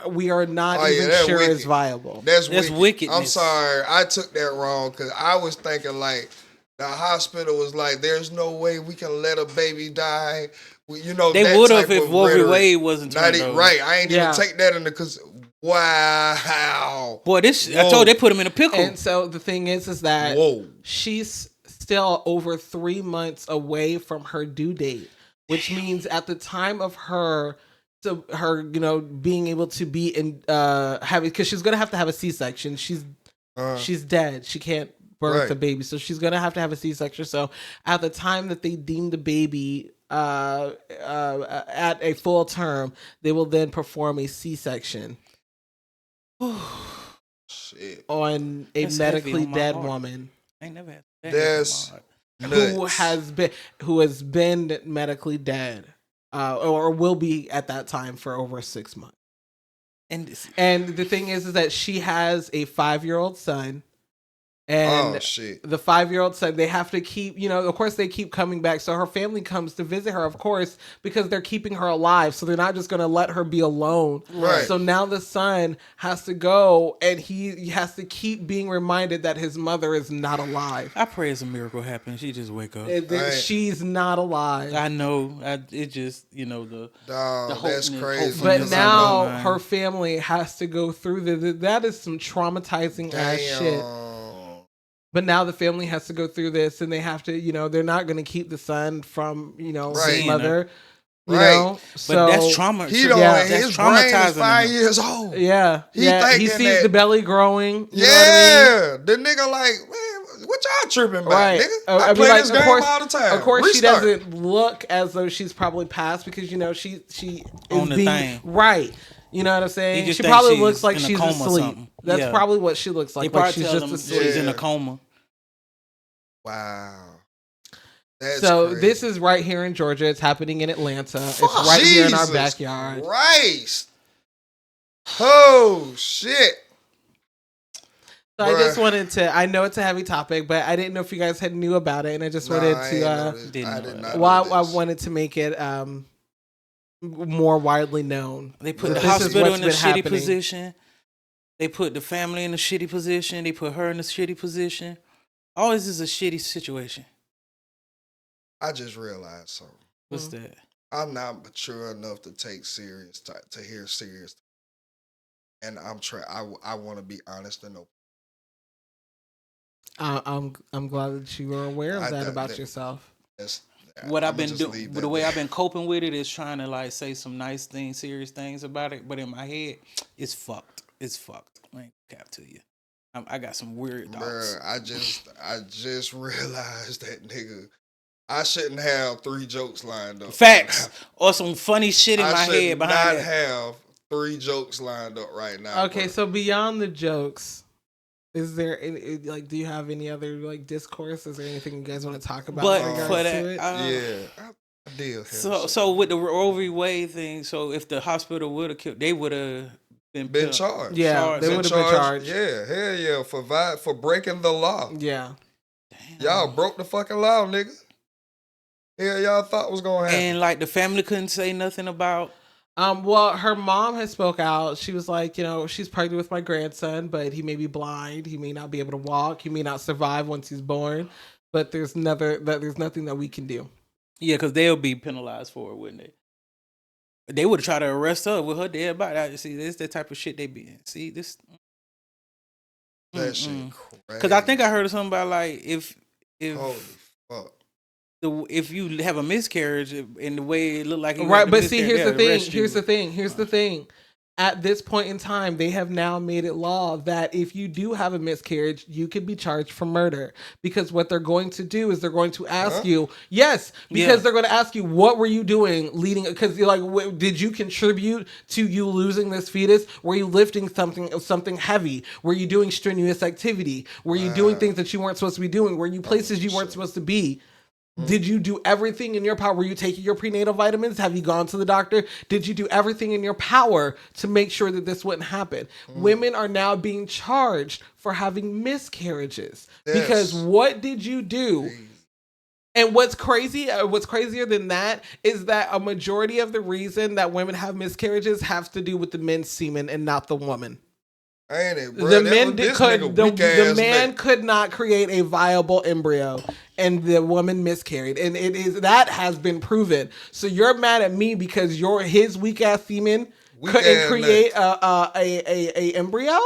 we are not Oh, yeah, even that's sure is wicked. viable. Fuck? That's wickedness. I'm sorry. I took that wrong because I was thinking like the hospital was like, there's no way we can let a baby die. They that would have type if of Roe v. rhetoric. Wade wasn't Not turned even, over. right. I ain't Yeah. even take that into because wow. Boy, I told you, they put him in a pickle. And so the thing is that Whoa. she's still over 3 months away from her due date, which means at the time of her being able to be in having, because she's gonna have to have a C-section. She's dead. She can't birth a baby, so she's gonna have to have a C-section. So at the time that they deem the baby at a full term, they will then perform a C-section Shit. on a That's heavy medically on my dead heart. woman I ain't never had that. That's in my heart. who has been medically dead or will be at that time for over 6 months. And the thing is that she has a 5-year-old son. And oh shit. the 5-year-old son, they have to keep, of course they keep coming back. So her family comes to visit her, of course, because they're keeping her alive. So they're not just going to let her be alone. Right. So now the son has to go and he has to keep being reminded that his mother is not alive. I pray it's a miracle happens. She just wake up. Right. She's not alive. I know. It just, the Dog, hope that's and- crazy. hope But Because now I know, man. her family has to go through that is some traumatizing ass shit. Damn. But now the family has to go through this, and they have to, they're not going to keep the son from, his Right. mother. You Right. know, But so that's trauma. He don't. Yeah. His That's brain is traumatizing 5 him. years old. Yeah, He he thinking sees that- the belly growing. You know Yeah, the nigga like, man, what y'all tripping about, Right. nigga? I I mean, play like, this of game course- all the time. Of course, Restart. she doesn't look as though she's probably passed because she is On the being thing. right. You know what I'm He saying? just She thinks probably she's looks like in a she's coma or asleep. something. That's Yeah. probably what she looks They like. probably Like she's tell just them asleep. she's in Yeah. a coma. Wow. That's So crazy. this is right here in Georgia. It's happening in Atlanta. It's right here in our Jesus backyard. Christ. Oh shit. So I just Bruh. wanted to. I know it's a heavy topic, but I didn't know if you guys had knew about it, and I just Nah, wanted I to. ain't know this. Didn't I know did that. not. Well, know I this. wanted to make it more widely known. They put the This is hospital what's in a been shitty happening. position. They put the family in a shitty position. They put her in a shitty position. All this is a shitty situation. I just realized something. What's that? I'm not mature enough to take serious to hear serious, and I'm trying. I want to be honest and open. I'm glad that you were aware of that about yourself. That's What I've I'ma been just doing, leave the that way there. I've been coping with it is trying to like say some nice things, serious things about it. But in my head, it's fucked. It's fucked. I ain't cap to you. I got some weird thoughts. Bruh, I just realized that nigga. I shouldn't have 3 jokes lined up. Facts or some funny shit in I my should head behind not that. have 3 jokes lined up right now. Okay, bruh. so beyond the jokes, Is there any, like, do you have any other like discourse? Is there anything you guys want to talk about? But in regards for to that, it? I did. So with the Roe v. Wade thing, so if the hospital would have killed, they would have been charged. Yeah, they would have been charged. Yeah, hell yeah, for breaking the law. Yeah. Damn. Y'all broke the fucking law, nigga. Hell, y'all thought was gonna happen. And like the family couldn't say nothing about. Well, her mom has spoke out. She was like, she's pregnant with my grandson, but he may be blind. He may not be able to walk. He may not survive once he's born. But there's nothing that we can do. Yeah, because they'll be penalized for it, wouldn't they? They would have tried to arrest her with her dead body. See, this the type of shit they be in. See, this. That shit crazy. Because I think I heard something about like if holy fuck. If you have a miscarriage in the way it looked like you right, but see, here's the thing. At this point in time, they have now made it law that if you do have a miscarriage, you can be charged for murder. Because what they're going to do is they're going to ask you, yes, because they're going to ask you, what were you doing leading? Because you're like, did you contribute to you losing this fetus? Were you lifting something heavy? Were you doing strenuous activity? Were you doing things that you weren't supposed to be doing? Were you places you weren't supposed to be? Did you do everything in your power? Were you taking your prenatal vitamins? Have you gone to the doctor? Did you do everything in your power to make sure that this wouldn't happen? Women are now being charged for having miscarriages. Yes. Because what did you do? And what's crazier than that is that a majority of the reason that women have miscarriages has to do with the men's semen and not the woman. Ain't it, bro? The man could not create a viable embryo, and the woman miscarried, and that has been proven. So you're mad at me because his weak ass semen couldn't create a embryo.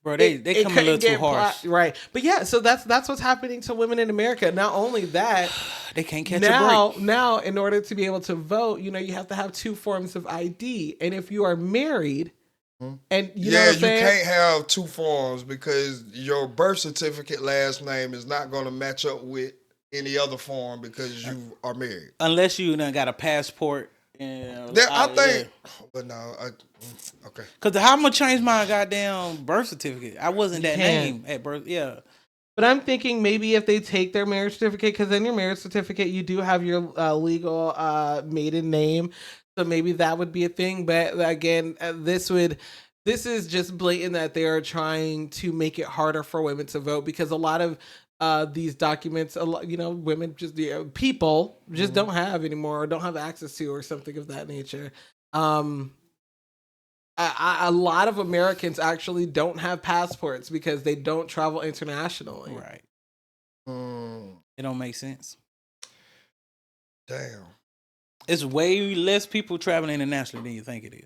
Bro, they come a little too harsh, right? But yeah, so that's what's happening to women in America. Not only that, they can't catch a break. Now, in order to be able to vote, you have to have 2 forms of ID, and if you are married. And you can't have 2 forms because your birth certificate last name is not going to match up with any other form because you are married. Unless you done got a passport. And I think, but no, okay. Because how I'm gonna change my goddamn birth certificate? I wasn't that name at birth. Yeah. But I'm thinking maybe if they take their marriage certificate, because in your marriage certificate you do have your legal maiden name. So maybe that would be a thing. But again, this is just blatant that they are trying to make it harder for women to vote because a lot of these documents, women people just don't have anymore or don't have access to or something of that nature. A lot of Americans actually don't have passports because they don't travel internationally. Right. It don't make sense. Damn. It's way less people traveling internationally than you think it is.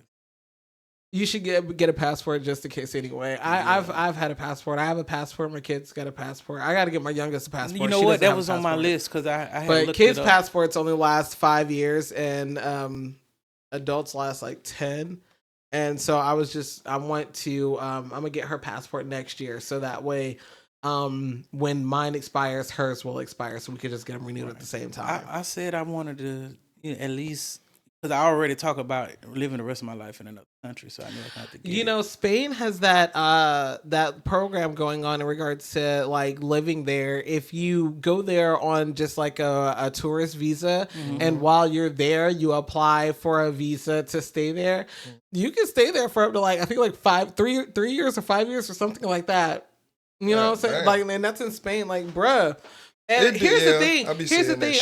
You should get a passport just in case anyway. I've had a passport. I have a passport. My kids got a passport. I got to get my youngest a passport. You know what? That was on my list because I had but looked kids' it up. passports only last 5 years and adults last like 10. And so I'm gonna get her passport next year so that way when mine expires, hers will expire so we could just get them renewed at the same time. I said I wanted to at least. Because I already talk about living the rest of my life in another country, so I know I have to get it. Spain has that program going on in regards to like living there. If you go there on just like a tourist visa, and while you're there, you apply for a visa to stay there, you can stay there for up to like I think like 3 years or 5 years or something like that. You know what I'm saying? Like, and that's in Spain. Like, bruh. And here's the thing.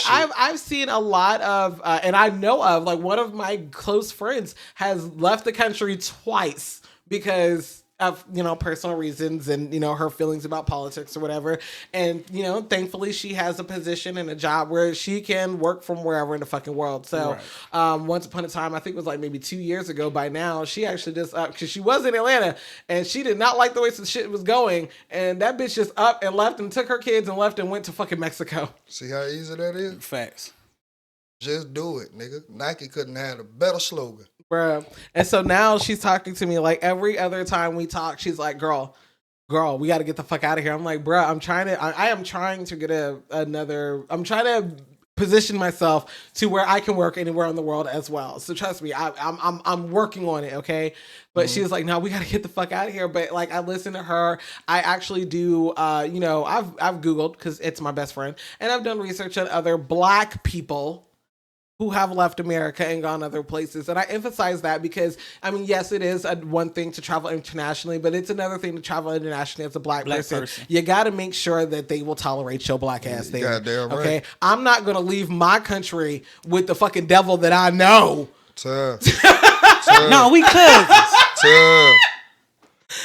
I've seen a lot of, and I know of, like one of my close friends has left the country twice because of, personal reasons and, her feelings about politics or whatever. And, thankfully she has a position and a job where she can work from wherever in the fucking world. So once upon a time, I think it was like maybe 2 years ago by now, she actually just, because she was in Atlanta and she did not like the way some shit was going. And that bitch just up and left and took her kids and left and went to fucking Mexico. See how easy that is? Facts. Just do it, nigga. Nike couldn't have a better slogan. Bruh. And so now she's talking to me like every other time we talk, she's like, girl, we got to get the fuck out of here. I'm like, bruh, I am trying to get I'm trying to position myself to where I can work anywhere in the world as well. So trust me, I'm working on it. Okay. But she was like, no, we got to get the fuck out of here. But like, I listen to her. I actually do, I've Googled because it's my best friend, and I've done research on other Black people who have left America and gone other places. And I emphasize that because, I mean, yes, it is one thing to travel internationally, but it's another thing to travel internationally as a black person. You got to make sure that they will tolerate your black ass there. Goddamn right. Okay? I'm not going to leave my country with the fucking devil that I know. Tough. No, we cousins. Tough.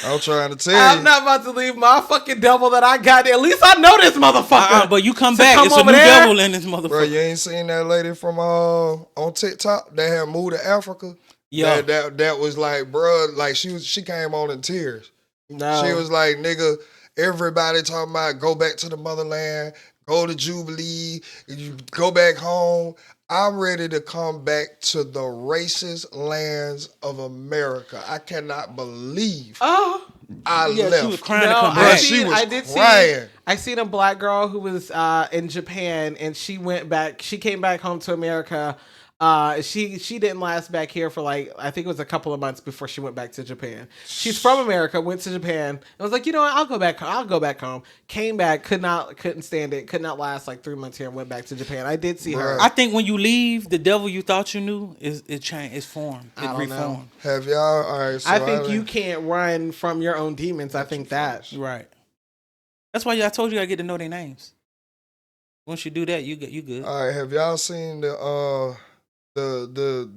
I'm trying to tell you. I'm not about to leave my fucking devil that I got there. At least I know this motherfucker. But you come back, it's a new devil in this motherfucker. Bro, you ain't seen that lady from on TikTok that had moved to Africa? Yeah. That was like, bro, like she came on in tears. No. She was like, nigga, everybody talking about go back to the motherland, go to Jubilee, you go back home. I'm ready to come back to the racist lands of America. I cannot believe I left. She was crying to come back. She was crying. I seen a black girl who was in Japan, and she went back. She came back home to America. She didn't last back here for like, I think it was a couple of months before she went back to Japan. She's from America, went to Japan, and was like, you know what, I'll go back home. Came back, couldn't stand it, could not last like 3 months here, and went back to Japan. I did see her. I think when you leave, the devil you thought you knew it changed, it's formed, it reformed. Know. Have y'all? All right. So I think you can't run from your own demons. I think that. Right. That's why I told you I get to know their names. Once you do that, you good. All right. Have y'all seen the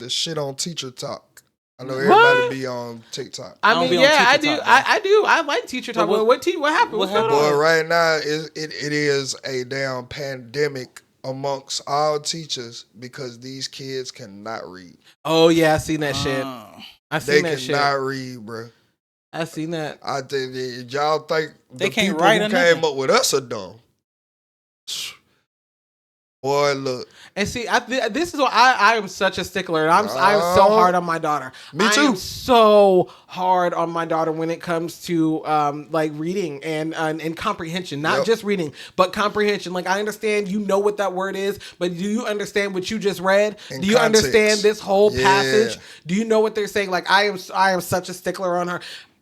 shit on Teacher Talk? I know everybody be on TikTok. I mean, yeah, I do. I do. I like Teacher Talk. What happened? What's going on? Boy, right now it is a damn pandemic amongst all teachers because these kids cannot read. Oh yeah, I seen that shit. I seen that shit. They cannot read, bro. I seen that. I think y'all think they the can't people write who came up with us are dumb. Boy, look. And see, this is what I am such a stickler. I'm so hard on my daughter. Me too. I am so hard on my daughter when it comes to like reading and comprehension. Not just reading, but comprehension. Like, I understand you know what that word is, but do you understand what you just read? Do you understand this whole passage? Do you know what they're saying? Like, I am such a stickler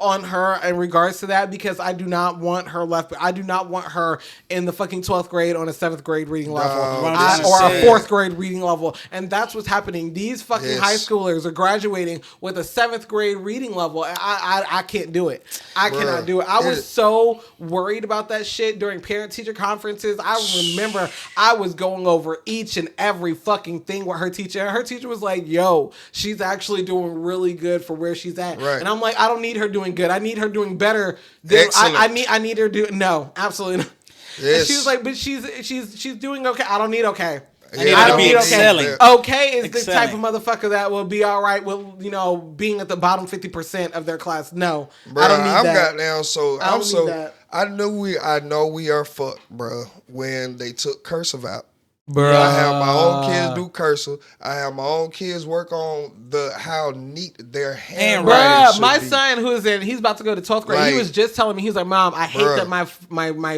on her in regards to that, because I do not want her I do not want her in the fucking 12th grade on a 7th grade reading level or a 4th grade reading level. And that's what's happening. These fucking high schoolers are graduating with a 7th grade reading level. I can't do it. I cannot do it. I was so worried about that shit during parent teacher conferences. I remember I was going over each and every fucking thing with her teacher. And her teacher was like, yo, she's actually doing really good for where she's at. Right. And I'm like, I don't need her doing good. I need her doing better. I need her do no, absolutely not. Yes. And she was like, but she's doing okay. I don't need okay. I don't need excelling. Okay is the type of motherfucker that will be all right with, being at the bottom 50% of their class. No, bro, I don't need that. Goddamn, I know we are fucked, bro. When they took cursive out. Bruh. I have my own kids do cursive. I have my own kids work on how neat their handwriting should my be. son, he's about to go to 12th grade. He was just telling me, he's like, Mom, I hate that my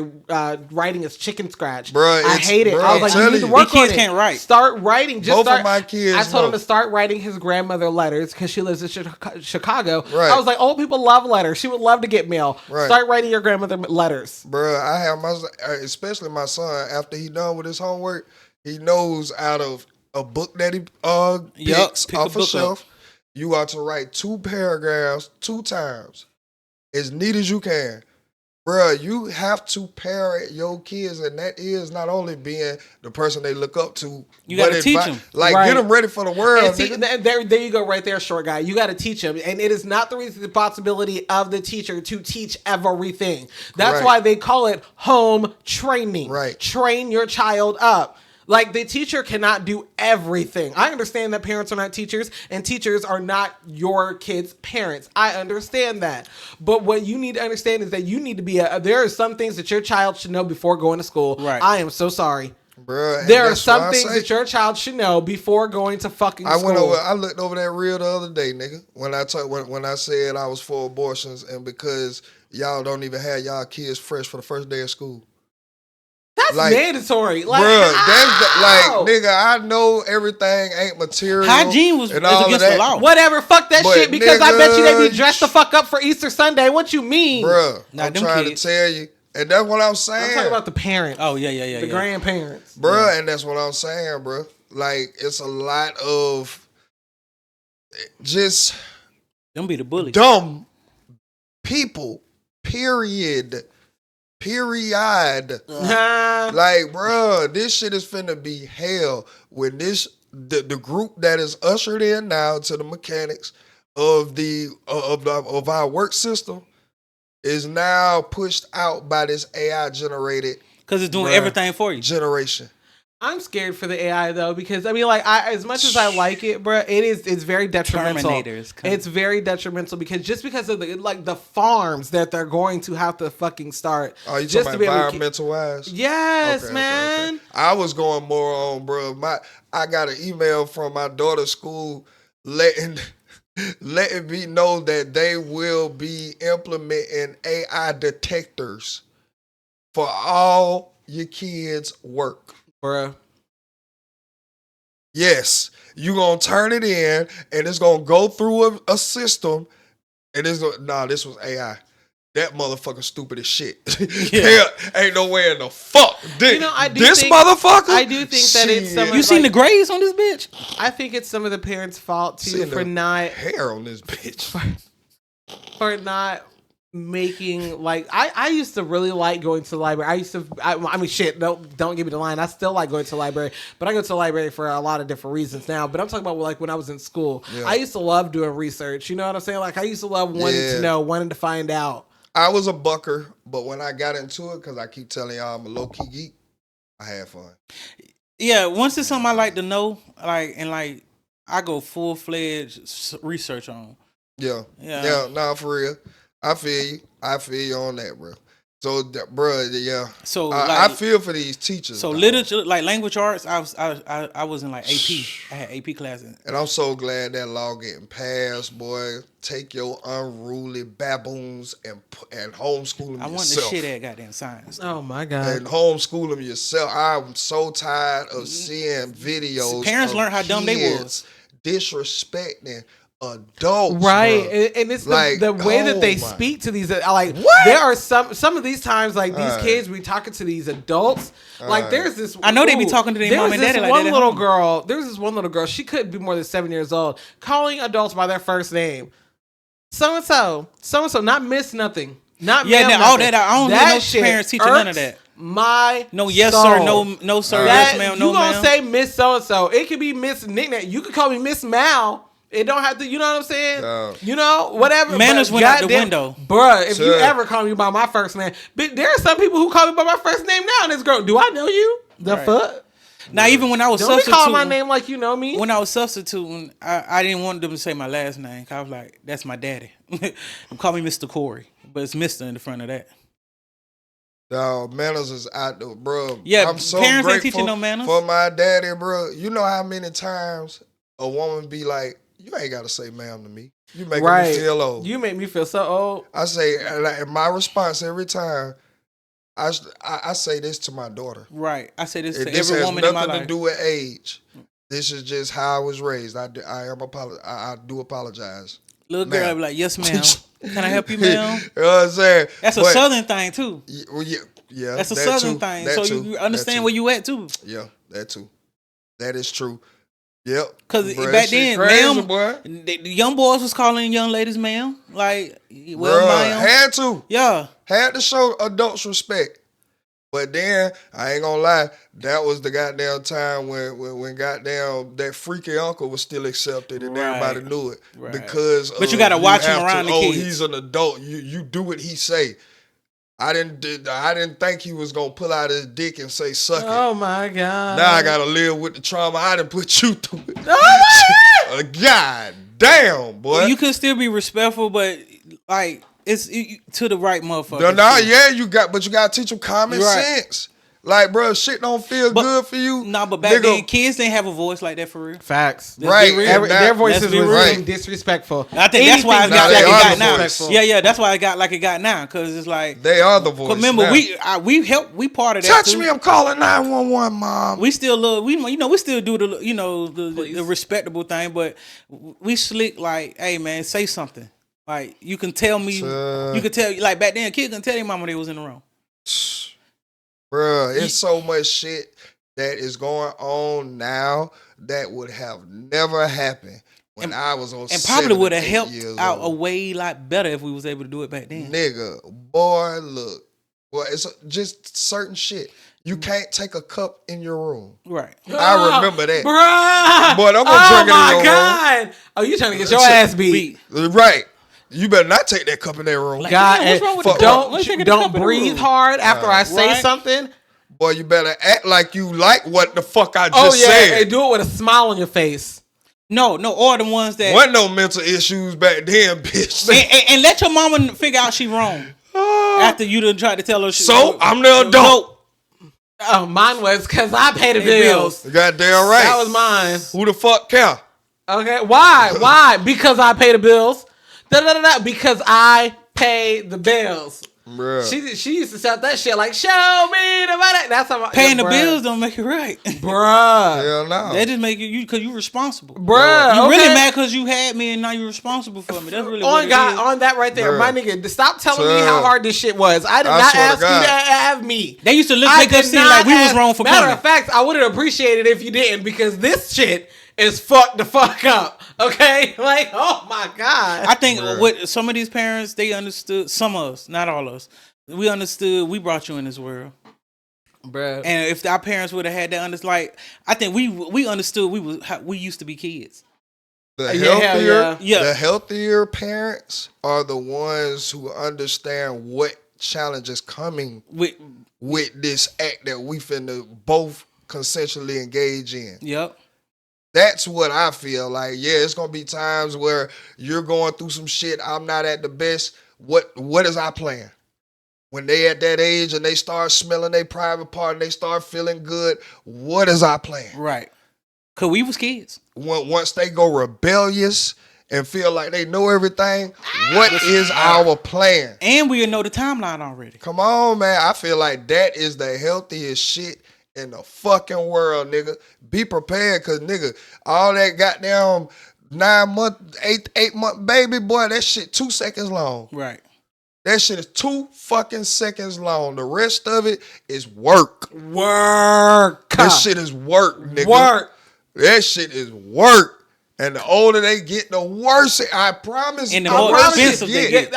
writing is chicken scratch. I hate it. I was like, you need to work on it. Can't write. Start writing. Both of my kids. I told him to start writing his grandmother letters because she lives in Chicago. Right. I was like, old people love letters. She would love to get mail. Right. Start writing your grandmother letters. Bro, I have especially my son, after he done with his homework, he knows out of a book that he picks off a shelf, you are to write 2 paragraphs 2 times, as neat as you can. Bruh, you have to parent your kids, and that is not only being the person they look up to. You got to teach them. Like, get them ready for the world. There you go right there, short guy. You got to teach them. And it is not the responsibility of the teacher to teach everything. That's why they call it home training. Right. Train your child up. Like, the teacher cannot do everything. I understand that parents are not teachers and teachers are not your kids' parents. I understand that. But what you need to understand is that you need to be there are some things that your child should know before going to school. Right. I am so sorry. Bruh, there are some things that your child should know before going to fucking school. I looked over that reel the other day, nigga, when I said I was for abortions and because y'all don't even have y'all kids fresh for the first day of school. That's like, mandatory. Like, bruh, that's how? like, nigga, I know everything ain't material. Hygiene was and all against of that. the law. Whatever, fuck that But shit, because I bet you they be nigga, dressed the fuck up for Easter Sunday. What you mean? Bruh, Nah, I'm them trying kids. to tell you. And that's what I'm saying. I'm talking about the parents. Oh yeah. The grandparents. Bruh, and that's what I'm saying, bruh. Like, it's a lot of just Them be the bullies. dumb people, period. Like, bruh, this shit is finna be hell when the group that is ushered in now to the mechanics of of our work system is now pushed out by this AI generated Because it's doing everything for you. generation. I'm scared for the AI though, because I mean, like, as much as I like it, bro, it's very detrimental. Terminators coming. It's very detrimental because of the farms that they're going to have to fucking start. Oh, you just talking to be about able to environmental wise? Yes, Okay, man. okay. I was going more on, bro. I got an email from my daughter's school letting me know that they will be implementing AI detectors for all your kids' work. Bruh. Yes, you gonna turn it in, and it's gonna go through a system, and it's gonna, this was AI. That motherfucker stupid as shit. Hell, ain't no way in the fuck. I do this think, motherfucker. I do think that it's some. You seen the grades on this bitch? I think it's some of the parents' fault too for not hair on this bitch. For not making, like, I used to really like going to the library. I mean shit, don't give me the line. I still like going to the library, but I go to the library for a lot of different reasons now. But I'm talking about like when I was in school. Yeah. I used to love doing research. You know what I'm saying? Like I used to love wanting to know, wanting to find out. I was a bucker, but when I got into it, because I keep telling y'all I'm a low key geek, I had fun. Yeah, once it's something I like to know, I go full fledged research on. Yeah, nah, for real. I feel you on that, bro. So, bro, yeah. So I feel for these teachers. So dog. literature, like language arts, I was in like AP. I had AP classes. And I'm so glad that law getting passed, boy. Take your unruly baboons and homeschool them I want yourself. the shit at goddamn science. Oh my god. And homeschool them yourself. I'm so tired of seeing videos. Parents of learn how dumb they kids disrespecting adults, right? bro. And it's like, the way that they my. speak to these, like, What? there are some of these times, like, these Alright. kids be talking to these adults, like, there's this, I know they be talking to their mom and daddy like that at home. There was this one little girl, she couldn't be more than 7 years old, calling adults by their first name. So-and-so, not miss nothing. Not Yeah, ma'am, all nothing. that I don't That need no shit parents teaching none of irks that. My No yes soul. sir, no sir, yes ma'am, no you gonna ma'am. say Miss So-and-so. It could be Miss nickname. You could call me Miss Mal. It don't have to, you know what I'm saying? No. You know, whatever. Manners but went out the goddamn- window. Bruh, if you Sure. ever call me by my first name. But there are some people who call me by my first name now, and this girl, do I know you? The Right. fuck? Now even when I was Don't be substituting, calling my name like you know me. when I was substituting, I didn't want them to say my last name. 'Cause I was like, that's my daddy. Call me Mr. Corey, but it's Mr. in the front of that. Dog, manners is out there, bro. Yeah, I'm so parents ain't grateful teaching no manners. for my daddy, bro. You know how many times a woman be like, "You ain't gotta say ma'am to me. You making me feel old." You make me feel so old. I say, and my response every time, I say this to my daughter. Right. I say this to This every has woman in my nothing to life. do with age. This is just how I was raised. I do apologize. Little girl Ma'am. be like, yes, ma'am. Can I help you, ma'am? You know what I'm saying? That's a But- southern thing too. Well, yeah, That's a that southern too, thing. that So too, you that understand too. where you at too. Yeah, that too. That is true. Yep. Because Bruh, back that shit then, crazy, ma'am, boy. the young boys was calling young ladies ma'am. Like, well, Bruh, ma'am. had to. Yeah. Had to show adults respect. But then, I ain't gonna lie, that was the goddamn time when goddamn that freaky uncle was still accepted and Right. everybody knew it. Right. Because But you gotta watch him have around the kids. he's an adult. You do what he say. I didn't think he was gonna pull out his dick and say suck it. Oh my god. Now I gotta live with the trauma I done put you through it. Oh God damn, boy. Well, you could still be respectful, but like it's to the right motherfucker. No, yeah, you gotta teach them common Right. sense. Like, bro, shit don't feel good for you. Nah, but back then, kids didn't have a voice like that for real. Facts. Right. Their voices were right. disrespectful. I think that's why it got like it got now. Voice. Yeah, that's why it got like it got now. Because it's like they are the voice. Remember, now. we part of that. Touch me, I'm calling 911, mom. We still we still do the respectable thing, but we slick like, hey man, say something. Like you can tell me, you can tell like back then, a kid can tell their mama they was in the wrong. Bruh, it's so much shit that is going on now that would have never happened when I was on. And probably would have helped out a way lot better if we was able to do it back then. Nigga, boy, look, boy, it's just certain shit. You can't take a cup in your room. Right. I remember that. Bruh. But I'm gonna drink it in your room. God. Oh, you trying to get your ass beat. Right. You better not take that cup in that room. Like, God, what's wrong with don't breathe hard after I say something. Boy, you better act like you like what the fuck I just said. And do it with a smile on your face. No, or the ones that wasn't no mental issues back then, bitch. And let your mama figure out she wrong after you done tried to tell her. I'm the adult. Oh, mine was because I pay the bills. Goddamn right. That was mine. Who the fuck care? Okay, why? Because I pay the bills. Because I pay the bills. Bruh. She used to shout that shit like, show me the money. That's how paying the bills don't make it right. Bruh. Hell no. That just make you because you responsible. Bruh. You really mad because you had me and now you're responsible for me. That's really what it is. On that right there. Bruh. My nigga, stop telling me how hard this shit was. I did not ask you to have me. They used to make us seem like we was wrong for coming. Matter of fact, I would have appreciated it if you didn't because this shit is fucked the fuck up. Okay? Like, oh my God. I think with some of these parents, they understood, some of us, not all of us, we understood we brought you in this world. Bruh. And if our parents would have had that, like, I think we understood we used to be kids. The healthier parents are the ones who understand what challenge is coming with this act that we finna both consensually engage in. Yep. That's what I feel like. Yeah, it's gonna be times where you're going through some shit. I'm not at the best. What is our plan? When they at that age and they start smelling their private part and they start feeling good, what is our plan? Right. Cause we was kids. Once they go rebellious and feel like they know everything, what is our plan? And we know the timeline already. Come on, man. I feel like that is the healthiest shit in the fucking world, nigga. Be prepared, cause nigga, all that goddamn 8-month baby, boy, that shit 2 seconds long. Right. That shit is 2 fucking seconds long. The rest of it is work. That shit is work, nigga. That shit is work. And the older they get, the worse it, I promise. And the more expensive they get.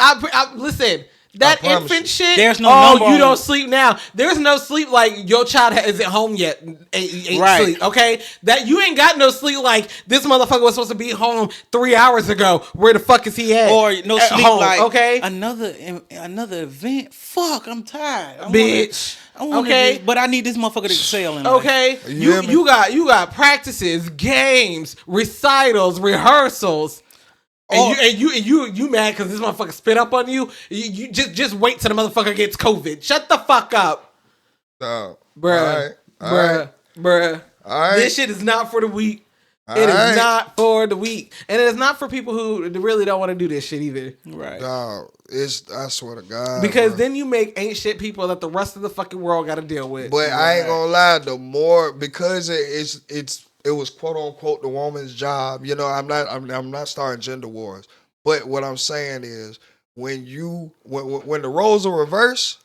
Listen. That infant shit. There's no number you don't sleep now. There's no sleep like your child isn't home yet. Ain't right. Sleep. Okay, that you ain't got no sleep like this motherfucker was supposed to be home 3 hours ago. Where the fuck is he at? Or no sleep home, like okay. Another event. Fuck, I'm tired. Bitch. Okay, but I need this motherfucker to excel in. Okay, you got practices, games, recitals, rehearsals. And you mad because this motherfucker spit up on you? You just wait till the motherfucker gets COVID. Shut the fuck up, bruh. This shit is not for the weak. It is not for the weak, and it is not for people who really don't want to do this shit either. Right? Dog, I swear to God, because then you make ain't shit people that the rest of the fucking world got to deal with. But I ain't gonna lie, the more because it was quote unquote the woman's job. You know, I'm not starting gender wars. But what I'm saying is when the roles are reversed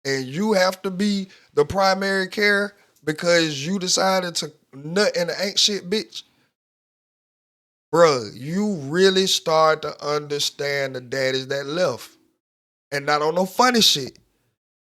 and you have to be the primary care because you decided to nut in the ain't shit bitch, bruh, you really start to understand the daddies that left. And not on no funny shit.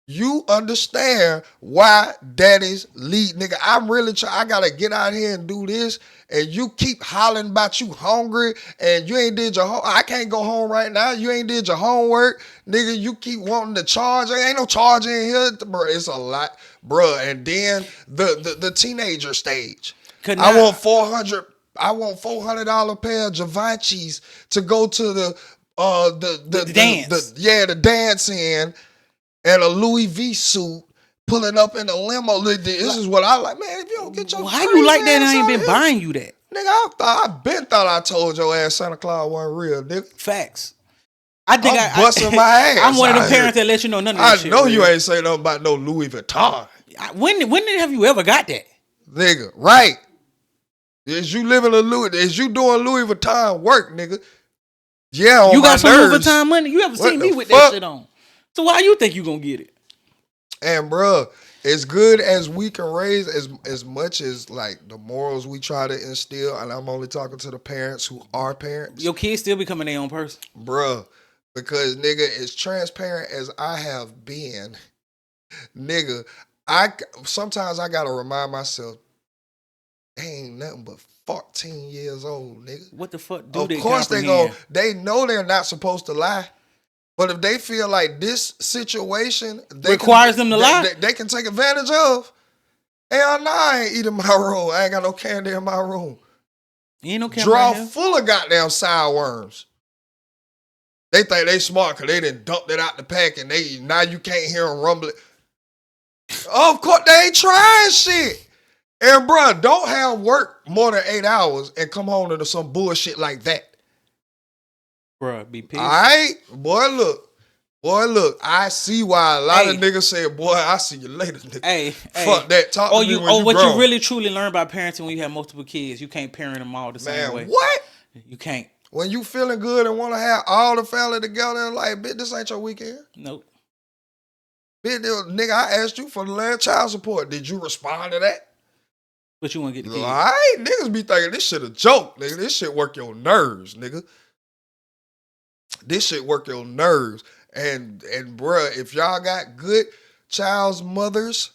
You understand why daddies lead, nigga. I'm really I gotta get out here and do this, and you keep hollering about you hungry, and you ain't did your I can't go home right now. You ain't did your homework, nigga. You keep wanting to charge. There ain't no charge in here, bro. It's a lot, bro. And then the teenager stage. I want $400 pair of Givenchy's to go to the dance. The dance in. And a Louis V suit, pulling up in the limo. This is what I like, man. If you don't get your how you like that and I ain't been here, buying you that? Nigga, I thought I told your ass Santa Claus wasn't real, nigga. Facts. I think I'm busting my ass. I'm one of them out parents here. that let you know none of that shit. I know real. you ain't say nothing about no Louis Vuitton. When have you ever got that? Nigga, right. Is you living a Louis, is you doing Louis Vuitton work, nigga? Yeah, on you my got some nerves. Louis Vuitton money? You ever What seen me the with fuck? that shit on? So why you think you gonna get it? And bruh, as good as we can raise, as much as like the morals we try to instill, and I'm only talking to the parents who are parents. Your kids still becoming their own person. Bruh, because nigga, as transparent as I have been, nigga, sometimes I gotta remind myself, they ain't nothing but 14 years old, nigga. What the fuck do Of they course comprehend? they know they're not supposed to lie. But if they feel like this situation requires them to lie, they can take advantage of. Hell no, I ain't eating my room. I ain't got no candy in my room. You ain't no candy Draw right here. full of goddamn sour worms. They think they smart because they done dumped it out the pack and now you can't hear them rumbling. Of course, they ain't trying shit. And bruh, don't have work more than 8 hours and come home to some bullshit like that. Bruh, be pissed. All right, boy, look. I see why a lot of niggas say, boy, I see you later, nigga. Hey, fuck that. Talk to me when you what grown. you really truly learn about parenting when you have multiple kids, you can't parent them all the same way. What? You can't. When you feeling good and want to have all the family together and like, bitch, this ain't your weekend. Nope. Bitch, nigga, I asked you for the last child support. Did you respond to that? But you want to get the kids. All right, niggas be thinking this shit a joke, nigga. This shit work your nerves, nigga. This shit work your nerves. And bruh, if y'all got good child's mothers,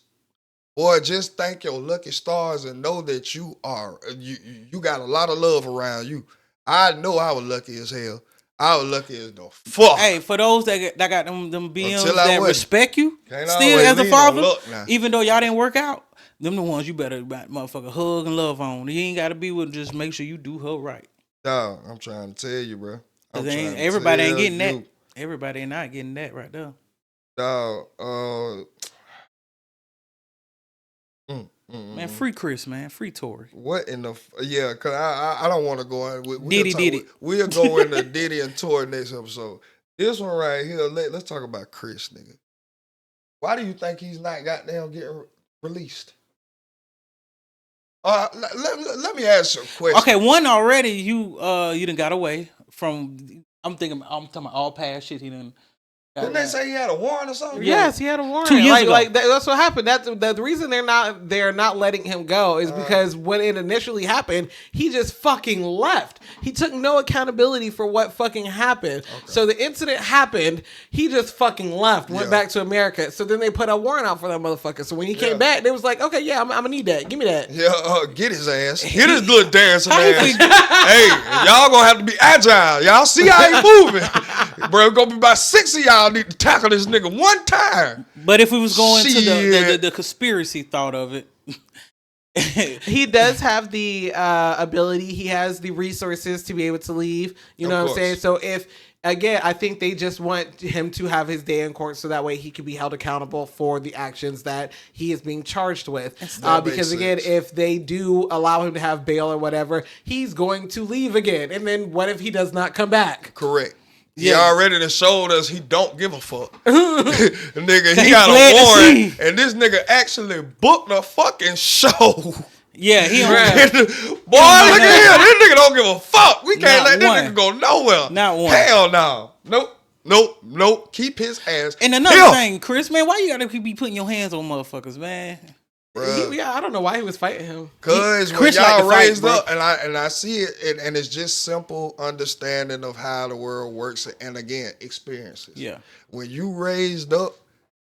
boy, just thank your lucky stars and know that you got a lot of love around you. I know I was lucky as hell. I was lucky as the fuck. Hey, for those that got them BMs that respect you, Can't still as a father, now. even though y'all didn't work out, them the ones you better motherfucker hug and love on. You ain't got to be with, just make sure you do her right. Dog, I'm trying to tell you, bro. Everybody ain't getting that. Everybody ain't not getting that right there. Dog, man, free Chris, man, free Tory. What in the yeah? Cause I don't want to go on. Diddy. We'll go into Diddy and Tory next episode. This one right here, let's talk about Chris, nigga. Why do you think he's not goddamn getting released? Let me ask you a question. Okay, one already you done got away from. I'm talking about all past shit he done. Didn't they say he had a warrant or something? Yes, he had a warrant. 2 years ago. That's what happened. That's the reason they're not letting him go is because when it initially happened, he just fucking left. He took no accountability for what fucking happened. Okay. So the incident happened. He just fucking left. Went back to America. So then they put a warrant out for that motherfucker. So when he came back, they was like, okay, yeah, I'm gonna need that. Give me that. Yeah, get his ass. Get his little dancing ass. Hey, y'all gonna have to be agile. Y'all see how he moving, bro? Gonna be about 6 of y'all need to tackle this nigga one time. But if we was going to the conspiracy thought of it, he does have the ability. He has the resources to be able to leave. You know what I'm saying? So I think they just want him to have his day in court so that way he can be held accountable for the actions that he is being charged with. Because again, if they do allow him to have bail or whatever, he's going to leave again. And then what if he does not come back? Correct. He already done showed us he don't give a fuck. Nigga, he got a warrant, and this nigga actually booked a fucking show. Yeah, he boy, look at him. This nigga don't give a fuck. We can't let this nigga go nowhere. Not one. Hell no. Nope. Keep his ass. And another thing, Chris, man, why you gotta be putting your hands on motherfuckers, man? I don't know why he was fighting him. Cause when y'all raised up, and I see it, and it's just simple understanding of how the world works, and again, experiences. Yeah. When you raised up,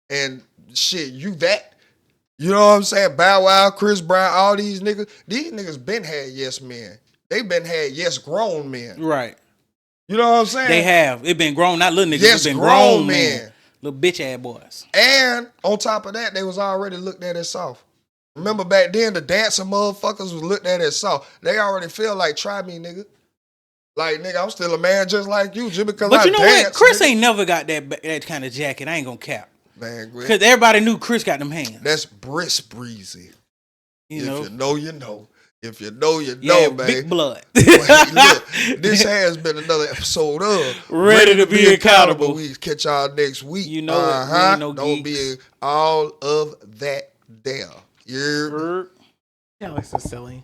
and shit, you know what I'm saying? Bow Wow, Chris Brown, all these niggas been had yes men. They been had yes grown men. Right. You know what I'm saying? They have. It been grown, not little niggas. Yes, it been grown men. Little bitch ass boys. And on top of that, they was already looked at as soft. Remember back then, the dancing motherfuckers was looked at as soft. They already feel like, try me, nigga. Like, nigga, I'm still a man just like you, just because I dance. But you know what? Chris nigga. ain't never got that kind of jacket. I ain't gonna cap. Man, because everybody knew Chris got them hands. That's brisk breezy. You know? If you know, you know. If you know, you know, man. Big blood. Look, this has been another episode of Ready to be accountable. We catch y'all next week. You know it. We ain't no Don't geeks. be all of that there. Y'all are so silly.